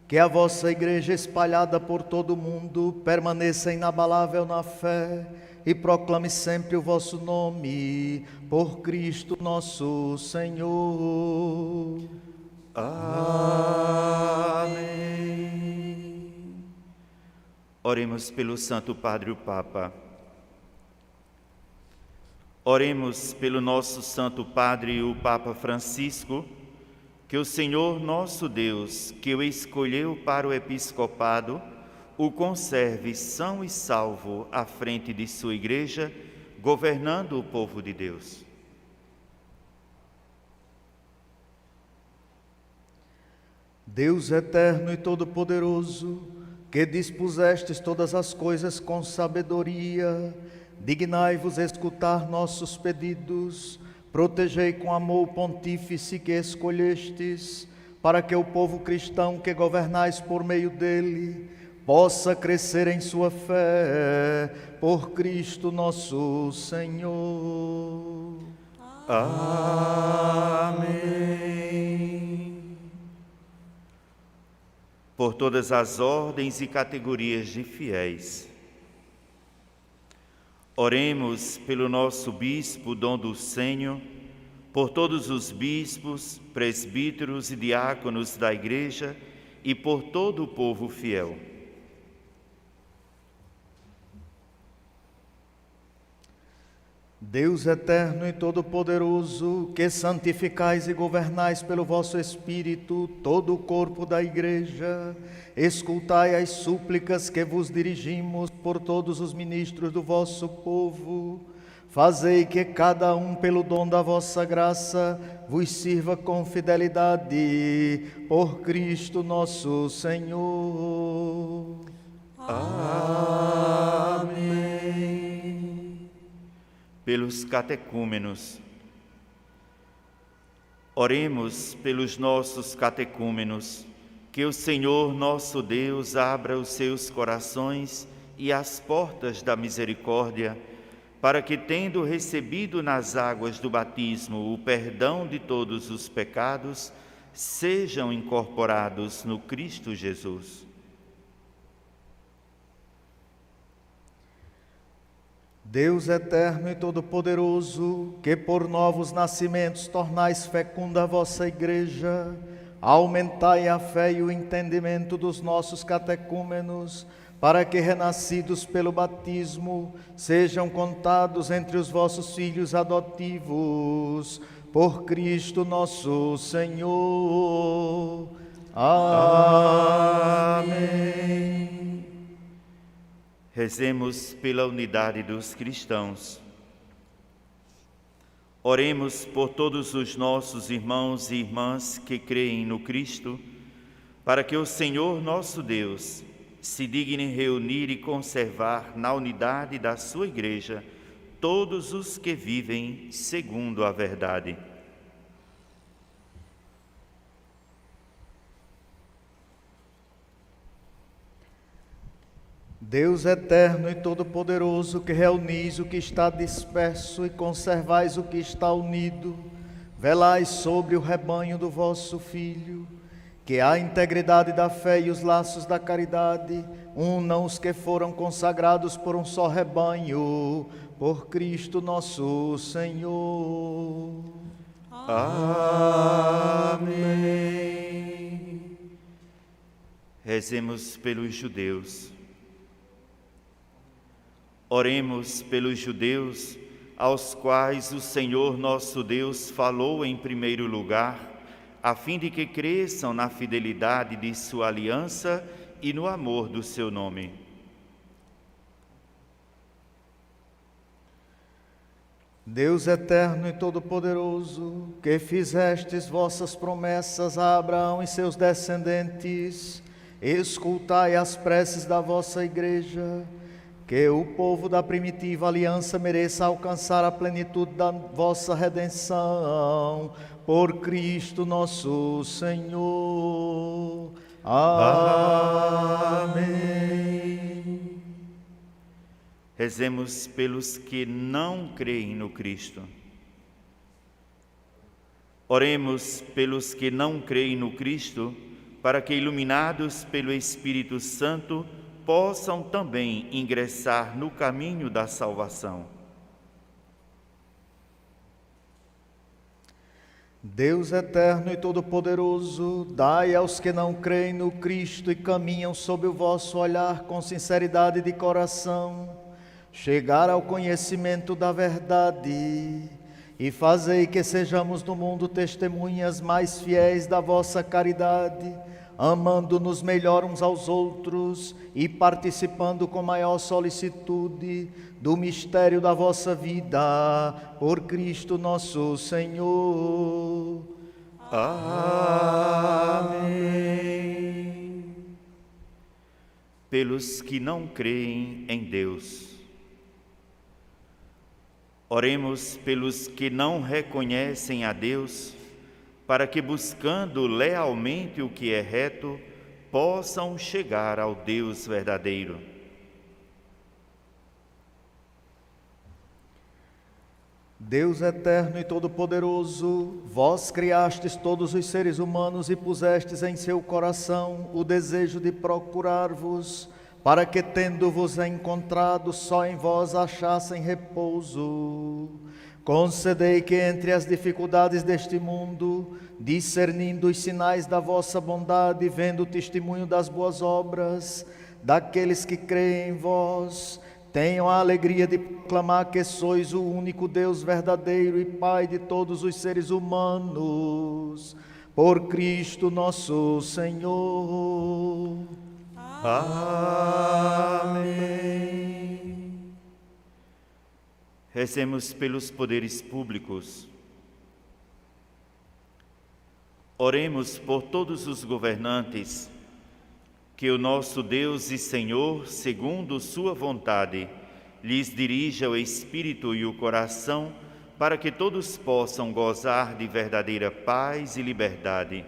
que a vossa igreja espalhada por todo o mundo permaneça inabalável na fé e proclame sempre o vosso nome, por Cristo nosso Senhor. Amém. Oremos pelo Santo Padre o Papa. Oremos pelo nosso Santo Padre o Papa Francisco, que o Senhor nosso Deus, que o escolheu para o episcopado, o conserve são e salvo à frente de sua igreja, governando o povo de Deus. Deus eterno e todo-poderoso, que dispusestes todas as coisas com sabedoria, dignai-vos escutar nossos pedidos. Protegei com amor o pontífice que escolhestes, para que o povo cristão que governais por meio dele possa crescer em sua fé, por Cristo nosso Senhor. Amém. Por todas as ordens e categorias de fiéis. Oremos pelo nosso bispo Dom Dulcênio, por todos os bispos, presbíteros e diáconos da Igreja e por todo o povo fiel. Deus eterno e todo-poderoso, que santificais e governais pelo vosso Espírito todo o corpo da Igreja, escutai as súplicas que vos dirigimos por todos os ministros do vosso povo. Fazei que cada um, pelo dom da vossa graça, vos sirva com fidelidade, por Cristo nosso Senhor. Amém. Pelos catecúmenos. Oremos pelos nossos catecúmenos, que o Senhor nosso Deus abra os seus corações e as portas da misericórdia, para que, tendo recebido nas águas do batismo o perdão de todos os pecados, sejam incorporados no Cristo Jesus. Deus eterno e todo-poderoso, que por novos nascimentos tornais fecunda a vossa Igreja, aumentai a fé e o entendimento dos nossos catecúmenos, para que, renascidos pelo batismo, sejam contados entre os vossos filhos adotivos, por Cristo nosso Senhor. Amém. Rezemos pela unidade dos cristãos. Oremos por todos os nossos irmãos e irmãs que creem no Cristo, para que o Senhor nosso Deus se digne reunir e conservar na unidade da sua Igreja todos os que vivem segundo a verdade. Deus eterno e todo-poderoso, que reunis o que está disperso e conservais o que está unido, velai sobre o rebanho do vosso Filho, que a integridade da fé e os laços da caridade unam os que foram consagrados por um só rebanho, por Cristo nosso Senhor. Amém. Rezemos pelos judeus. Oremos pelos judeus, aos quais o Senhor nosso Deus falou em primeiro lugar, a fim de que cresçam na fidelidade de sua aliança e no amor do seu nome. Deus eterno e todo-poderoso, que fizestes vossas promessas a Abraão e seus descendentes, escutai as preces da vossa Igreja, que o povo da primitiva aliança mereça alcançar a plenitude da vossa redenção, por Cristo nosso Senhor. Amém. Rezemos pelos que não creem no Cristo. Oremos pelos que não creem no Cristo, para que, iluminados pelo Espírito Santo, possam também ingressar no caminho da salvação. Deus eterno e todo-poderoso, dai aos que não creem no Cristo e caminham sob o vosso olhar com sinceridade de coração, chegar ao conhecimento da verdade, e fazei que sejamos no mundo testemunhas mais fiéis da vossa caridade, amando-nos melhor uns aos outros e participando com maior solicitude do mistério da vossa vida, por Cristo nosso Senhor. Amém. Pelos que não creem em Deus. Oremos pelos que não reconhecem a Deus, para que, buscando lealmente o que é reto, possam chegar ao Deus verdadeiro. Deus eterno e todo-poderoso, vós criastes todos os seres humanos e pusestes em seu coração o desejo de procurar-vos, para que, tendo-vos encontrado, só em vós achassem repouso. Concedei que entre as dificuldades deste mundo, discernindo os sinais da vossa bondade, vendo o testemunho das boas obras daqueles que creem em vós, tenham a alegria de proclamar que sois o único Deus verdadeiro e Pai de todos os seres humanos, por Cristo nosso Senhor. Amém. Rezemos pelos poderes públicos. Oremos por todos os governantes, que o nosso Deus e Senhor, segundo sua vontade, lhes dirija o espírito e o coração, para que todos possam gozar de verdadeira paz e liberdade.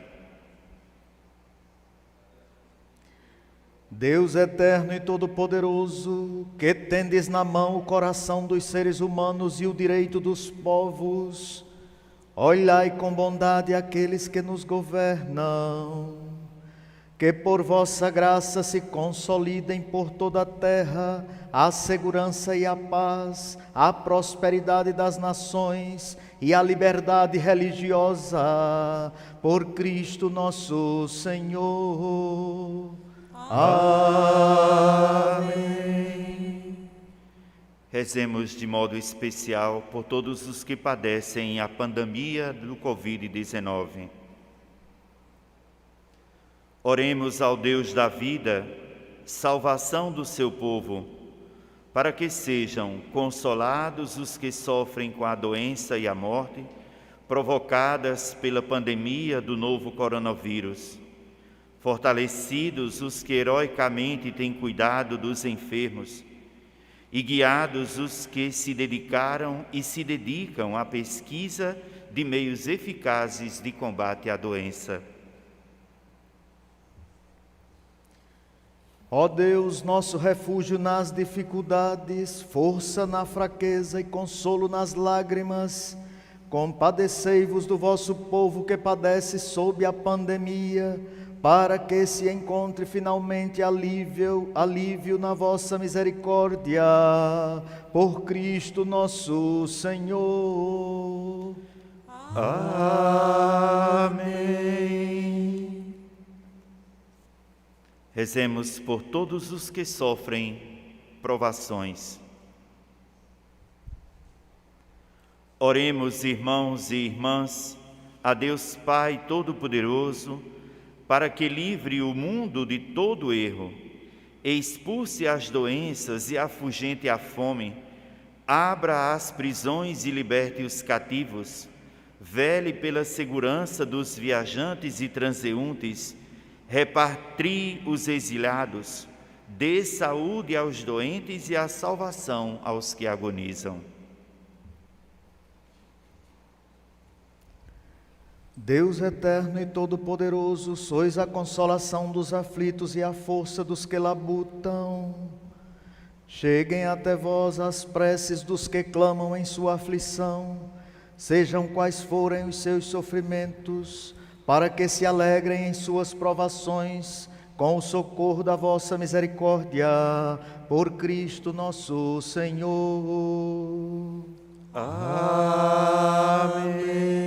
Deus eterno e todo-poderoso, que tendes na mão o coração dos seres humanos e o direito dos povos, olhai com bondade aqueles que nos governam, que por vossa graça se consolidem por toda a terra a segurança e a paz, a prosperidade das nações e a liberdade religiosa, por Cristo nosso Senhor. Amém. Rezemos de modo especial por todos os que padecem a pandemia do Covid-19. Oremos ao Deus da vida, salvação do seu povo, para que sejam consolados os que sofrem com a doença e a morte provocadas pela pandemia do novo coronavírus. Fortalecidos os que heroicamente têm cuidado dos enfermos e guiados os que se dedicaram e se dedicam à pesquisa de meios eficazes de combate à doença. Ó Deus, nosso refúgio nas dificuldades, força na fraqueza e consolo nas lágrimas, compadecei-vos do vosso povo que padece sob a pandemia, para que se encontre finalmente alívio na vossa misericórdia, por Cristo nosso Senhor. Amém. Rezemos por todos os que sofrem provações. Oremos, irmãos e irmãs, a Deus Pai Todo-Poderoso, para que livre o mundo de todo erro, expulse as doenças e afugente a fome, abra as prisões e liberte os cativos, vele pela segurança dos viajantes e transeuntes, repatrie os exiliados, dê saúde aos doentes e a salvação aos que agonizam. Deus eterno e todo-poderoso, sois a consolação dos aflitos e a força dos que labutam. Cheguem até vós as preces dos que clamam em sua aflição, sejam quais forem os seus sofrimentos, para que se alegrem em suas provações, com o socorro da vossa misericórdia, por Cristo nosso Senhor. Amém.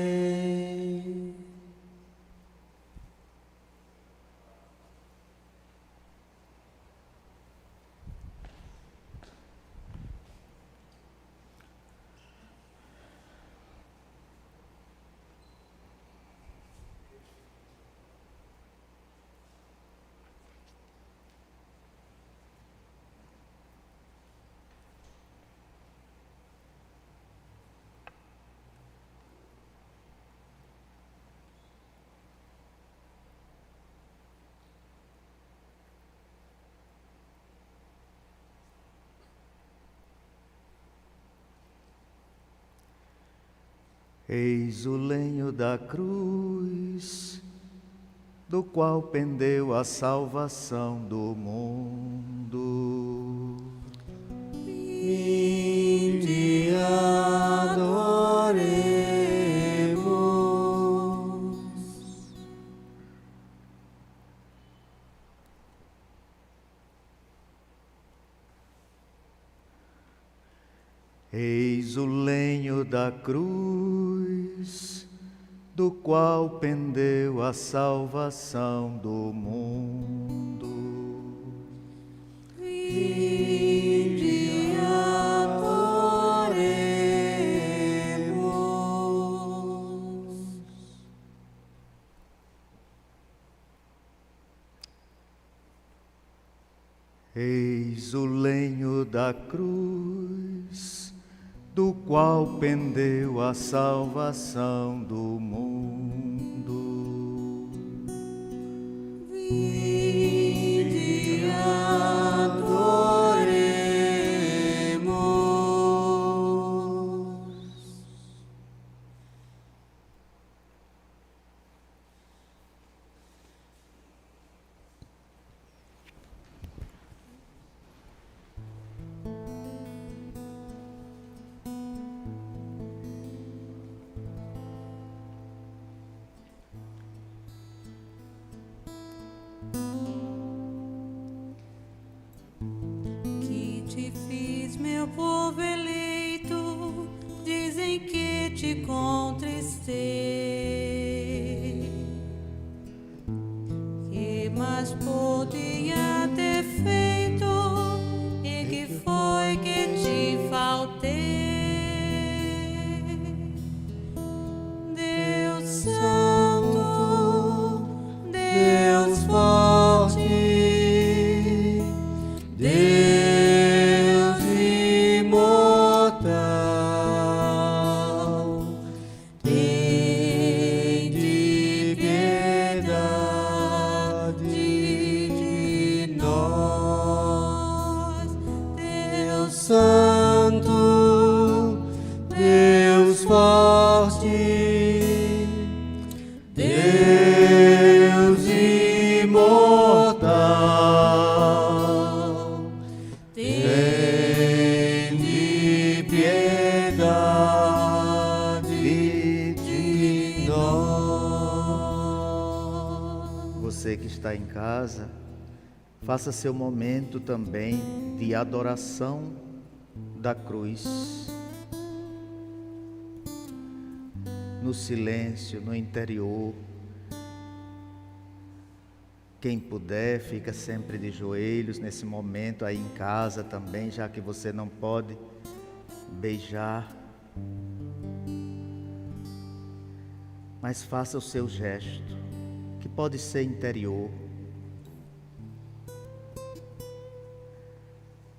Eis o lenho da cruz, do qual pendeu a salvação do mundo. Vinde adoremos. Eis o lenho da cruz, do qual pendeu a salvação do mundo. Vinde adoremos. Eis o lenho da cruz, do qual pendeu a salvação do mundo. Vinde adoremos. Que te fiz, meu povo eleito, dizem que te contristei. Que mais podia ter feito e que foi que te faltei? Deus Santo, Deus forte, Deus imortal, tende piedade de nós. Deus Santo, Deus forte, Deus imortal, tende piedade de nós. Você que está em casa, faça seu momento também de adoração da cruz. No silêncio, no interior. Quem puder, fica sempre de joelhos nesse momento aí em casa também, já que você não pode beijar. Mas faça o seu gesto, que pode ser interior.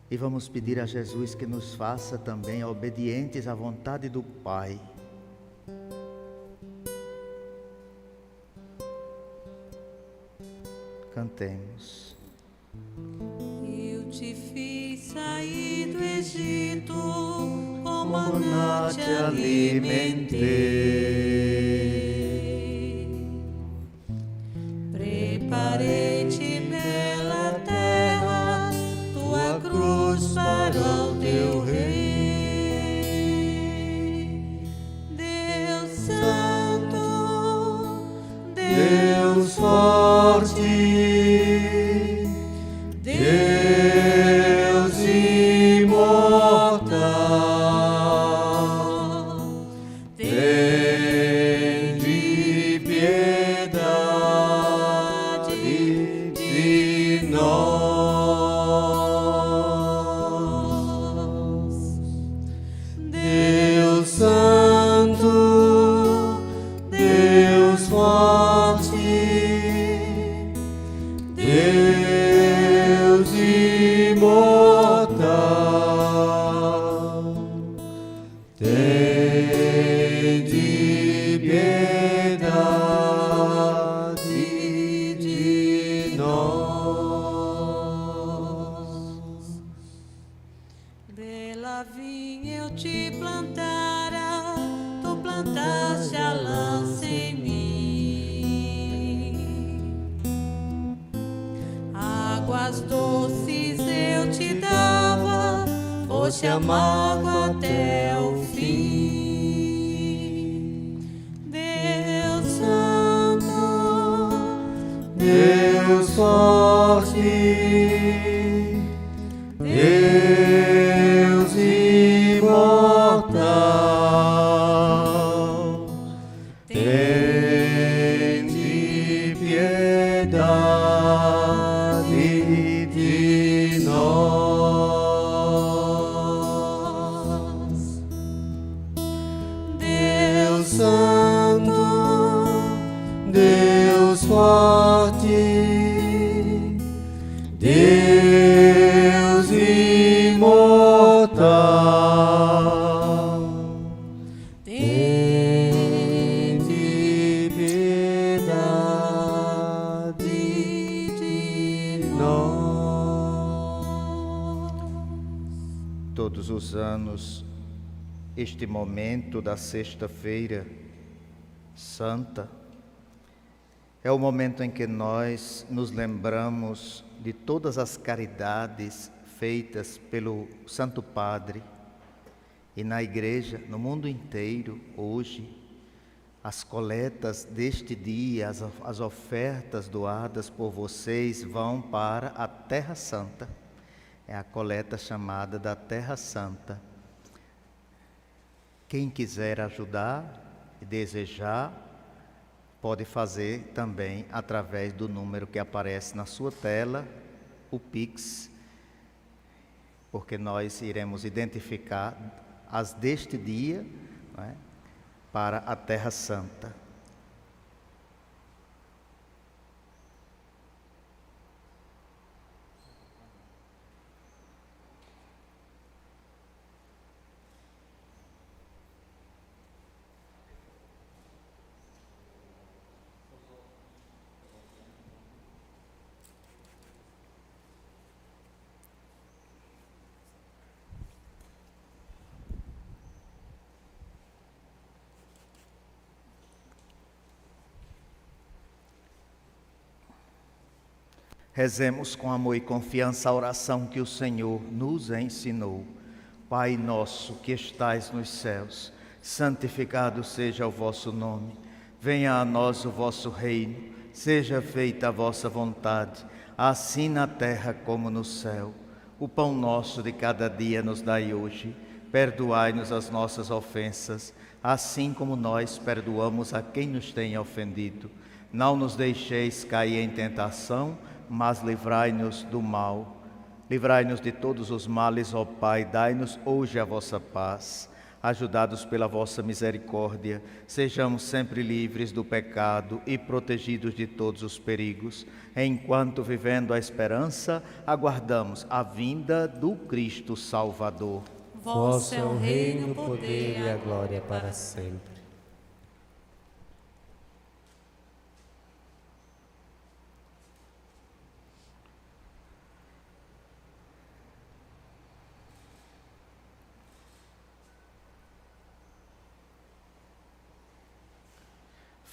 E vamos pedir a Jesus que nos faça também obedientes à vontade do Pai. Cantemos. eu te fiz sair do Egito, com maná te alimentei. Preparei-te bela terra, tua cruz para o teu rei. Deus Santo, Deus Deus forte, Deus imortal, tende piedade de nós. Deus Santo, Deus forte, Deus imortal, tende piedade de nós. Bela vinha eu te plantara, tu plantaste a lança em mim. Águas doces eu te dava, foste amargo até o fim. Deus Santo, Deus forte, Deus imortal, tende piedade de nós. Deus Santo, Deus forte, Deus imortal, tende piedade de nós. Todos os anos, este momento da Sexta-feira Santa é o momento em que nós nos lembramos de todas as caridades feitas pelo Santo Padre. E na igreja, no mundo inteiro, hoje, as coletas deste dia, as ofertas doadas por vocês vão para a Terra Santa. É a coleta chamada da Terra Santa. Quem quiser ajudar e desejar, pode fazer também através do número que aparece na sua tela, o Pix, porque nós iremos identificar as deste dia, não é, para a Terra Santa. Rezemos com amor e confiança a oração que o Senhor nos ensinou. Pai nosso que estais nos céus, santificado seja o vosso nome. Venha a nós o vosso reino, seja feita a vossa vontade, assim na terra como no céu. O pão nosso de cada dia nos dai hoje. Perdoai-nos as nossas ofensas, assim como nós perdoamos a quem nos tem ofendido. Não nos deixeis cair em tentação, mas livrai-nos do mal. Livrai-nos de todos os males, ó Pai, dai-nos hoje a vossa paz. Ajudados pela vossa misericórdia, sejamos sempre livres do pecado e protegidos de todos os perigos, enquanto, vivendo a esperança, aguardamos a vinda do Cristo Salvador. Vosso é o reino, o poder e a glória para sempre.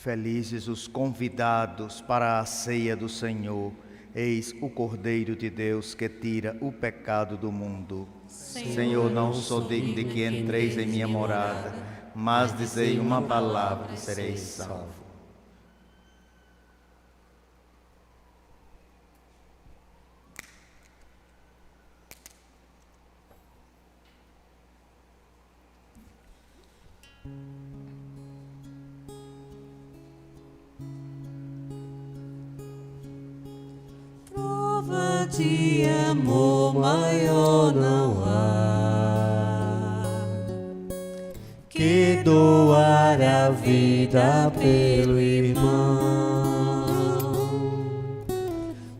Felizes os convidados para a ceia do Senhor. Eis o Cordeiro de Deus que tira o pecado do mundo. Senhor, não sou digno de que entreis em minha morada, mas dizei uma palavra e sereis salvos. Prova de amor maior não há que doar a vida pelo irmão.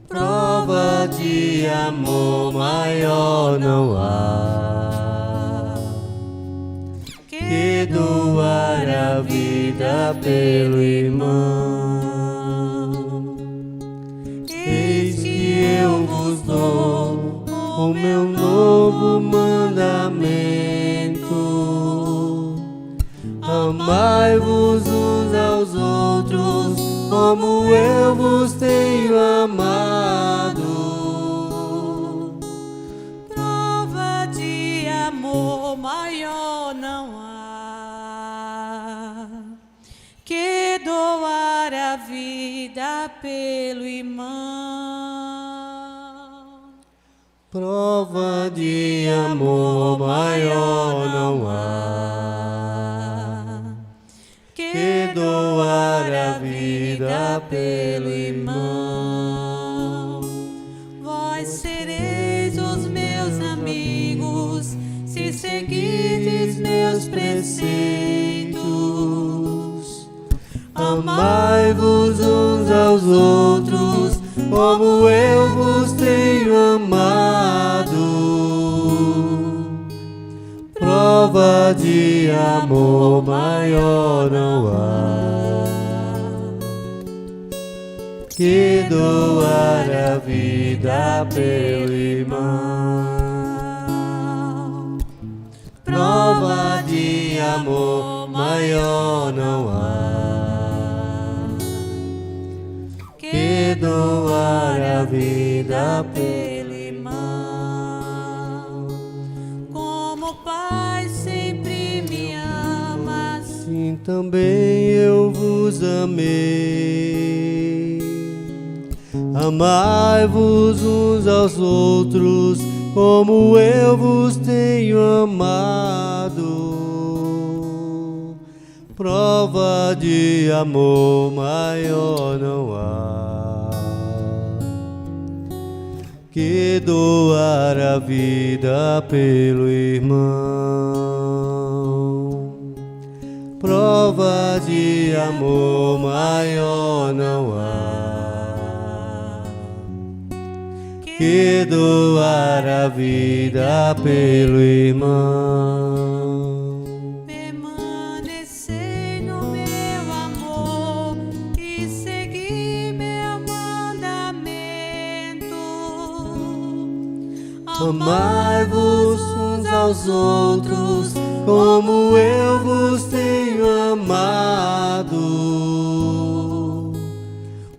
Prova de amor maior não há que doar a vida pelo irmão. Eis que eu vos dou o meu novo mandamento: amai-vos uns aos outros como eu vos tenho amado. Prova de amor maior não há que doar a vida pelo irmão. Prova de amor maior não há que doar a vida pelo irmão. Vós sereis os meus amigos se seguirdes meus preceitos. Amai-vos uns aos outros como eu vos tenho amado. Prova de amor maior não há que doar a vida pelo irmão. Prova de amor maior não há que doar a vida pelo irmão. Como Pai sempre me ama, assim também eu vos amei. Amai-vos uns aos outros como eu vos tenho amado. Prova de amor maior não há que doar a vida pelo irmão. Prova de amor maior não há que doar a vida pelo irmão. Permanecei no meu amor e segui meu mandamento. Amai-vos uns aos outros como eu vos tenho amado.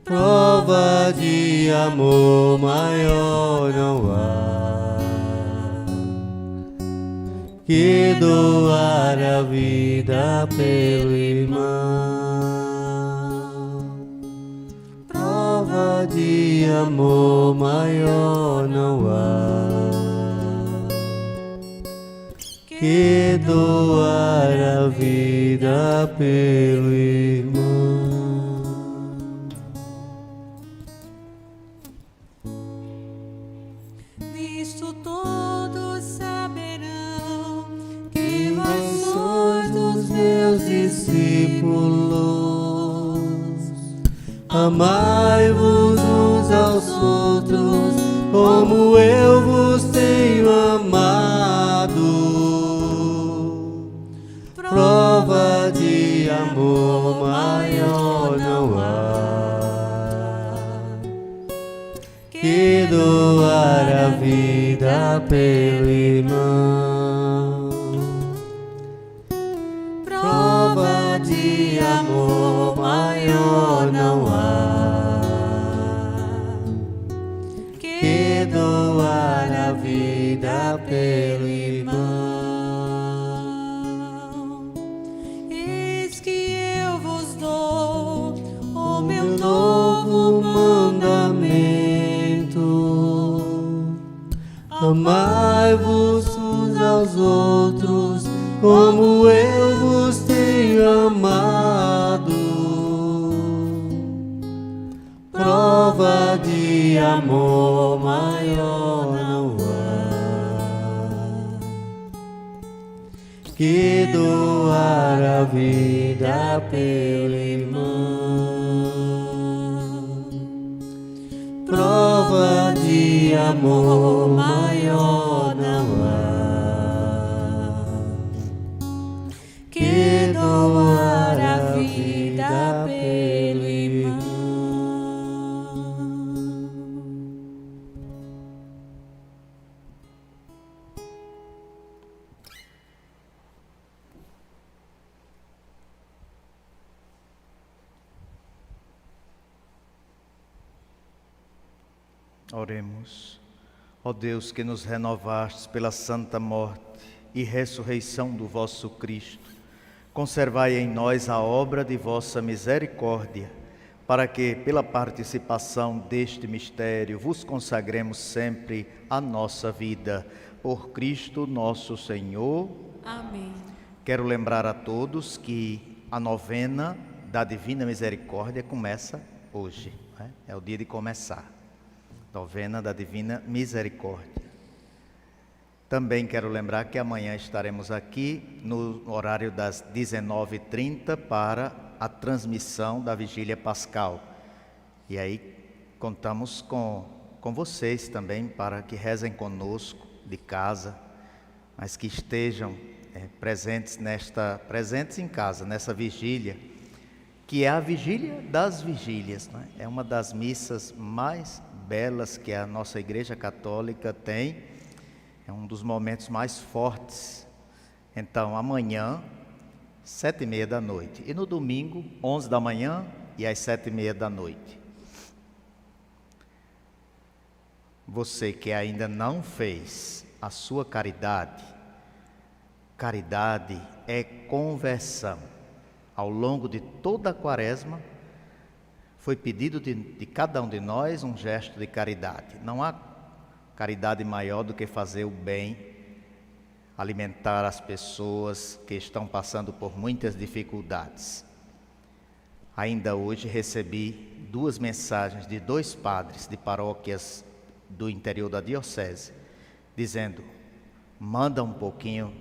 Prova de amor maior não há que doar a vida pelo irmão. Prova de amor maior não há que doar a vida pelo irmão. Nisto todos saberão que vós sois dos meus discípulos. Amai-vos uns aos outros como eu vos tenho amado. Prova de amor maior não há que doar a vida pelo irmão. Prova de amor maior não há que doar a vida pelo irmão. Eis que eu vos dou o meu novo mandamento: amai-vos uns aos outros como eu vos tenho prova de amor maior não há que doar a vida pelo irmão. Prova de amor maior não há que doar a vida pelo irmão. Oremos. Ó Deus, que nos renovastes pela santa morte e ressurreição do vosso Cristo, conservai em nós a obra de vossa misericórdia, para que, pela participação deste mistério, vos consagremos sempre a nossa vida. Por Cristo nosso Senhor. Amém. Quero lembrar a todos que a novena da Divina Misericórdia começa hoje, né? É o dia de começar. Novena da Divina Misericórdia. Também quero lembrar que amanhã estaremos aqui no horário das 19h30 para a transmissão da Vigília Pascal. E aí contamos com vocês também para que rezem conosco de casa, mas que estejam presentes em casa, nessa vigília, que é a vigília das vigílias, né? É uma das missas mais belas que a nossa Igreja Católica tem, é um dos momentos mais fortes. Então, amanhã, 7h30 da noite, e no domingo, 11 da manhã e às 7h30 da noite. Você que ainda não fez a sua caridade, caridade é conversão. Ao longo de toda a quaresma, foi pedido de cada um de nós um gesto de caridade. Não há caridade maior do que fazer o bem, alimentar as pessoas que estão passando por muitas dificuldades. Ainda hoje recebi 2 mensagens de 2 padres de paróquias do interior da diocese, dizendo: manda um pouquinho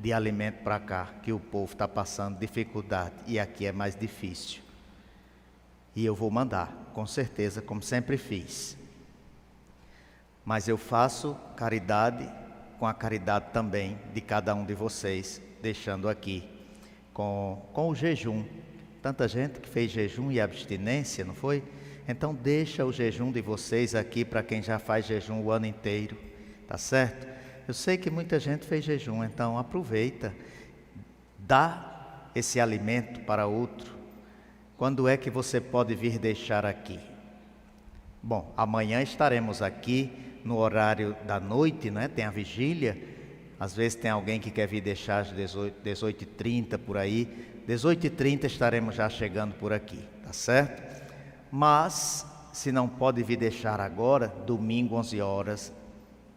de alimento para cá, que o povo está passando dificuldade e aqui é mais difícil. E eu vou mandar, com certeza, como sempre fiz. Mas eu faço caridade com a caridade também de cada um de vocês, deixando aqui com o jejum. Tanta gente que fez jejum e abstinência, não foi? Então deixa o jejum de vocês aqui para quem já faz jejum o ano inteiro, tá certo? Eu sei que muita gente fez jejum, então aproveita, dá esse alimento para outro. Quando é que você pode vir deixar aqui? Bom, amanhã estaremos aqui no horário da noite, né? Tem a vigília. Às vezes tem alguém que quer vir deixar às 18h30 por aí. 18h30 estaremos já chegando por aqui, tá certo? Mas, se não pode vir deixar agora, domingo 11 horas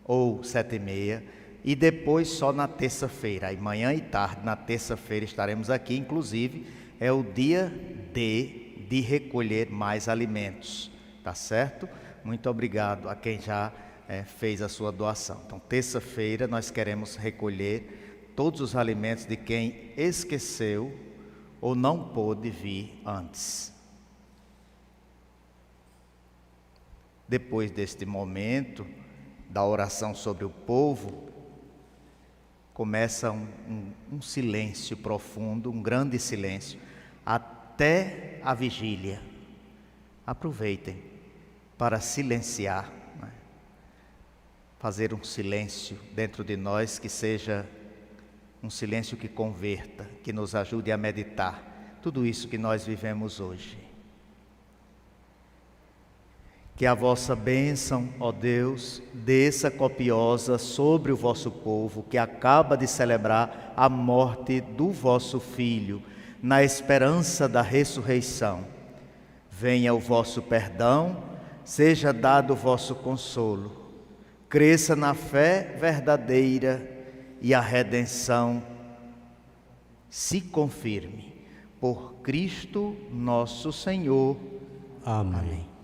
ou 7h30, e depois só na terça-feira. Aí manhã e tarde, na terça-feira estaremos aqui, inclusive é o dia de recolher mais alimentos, tá certo? Muito obrigado a quem já fez a sua doação. Então, terça-feira nós queremos recolher todos os alimentos de quem esqueceu ou não pôde vir antes. Depois deste momento da oração sobre o povo, começa um silêncio profundo, um grande silêncio, até a vigília. Aproveitem para silenciar, né? Fazer um silêncio dentro de nós que seja um silêncio que converta, que nos ajude a meditar tudo isso que nós vivemos hoje. Que a vossa bênção, ó Deus, desça copiosa sobre o vosso povo, que acaba de celebrar a morte do vosso Filho, na esperança da ressurreição. Venha o vosso perdão, seja dado o vosso consolo. Cresça na fé verdadeira e a redenção se confirme. Por Cristo nosso Senhor. Amém.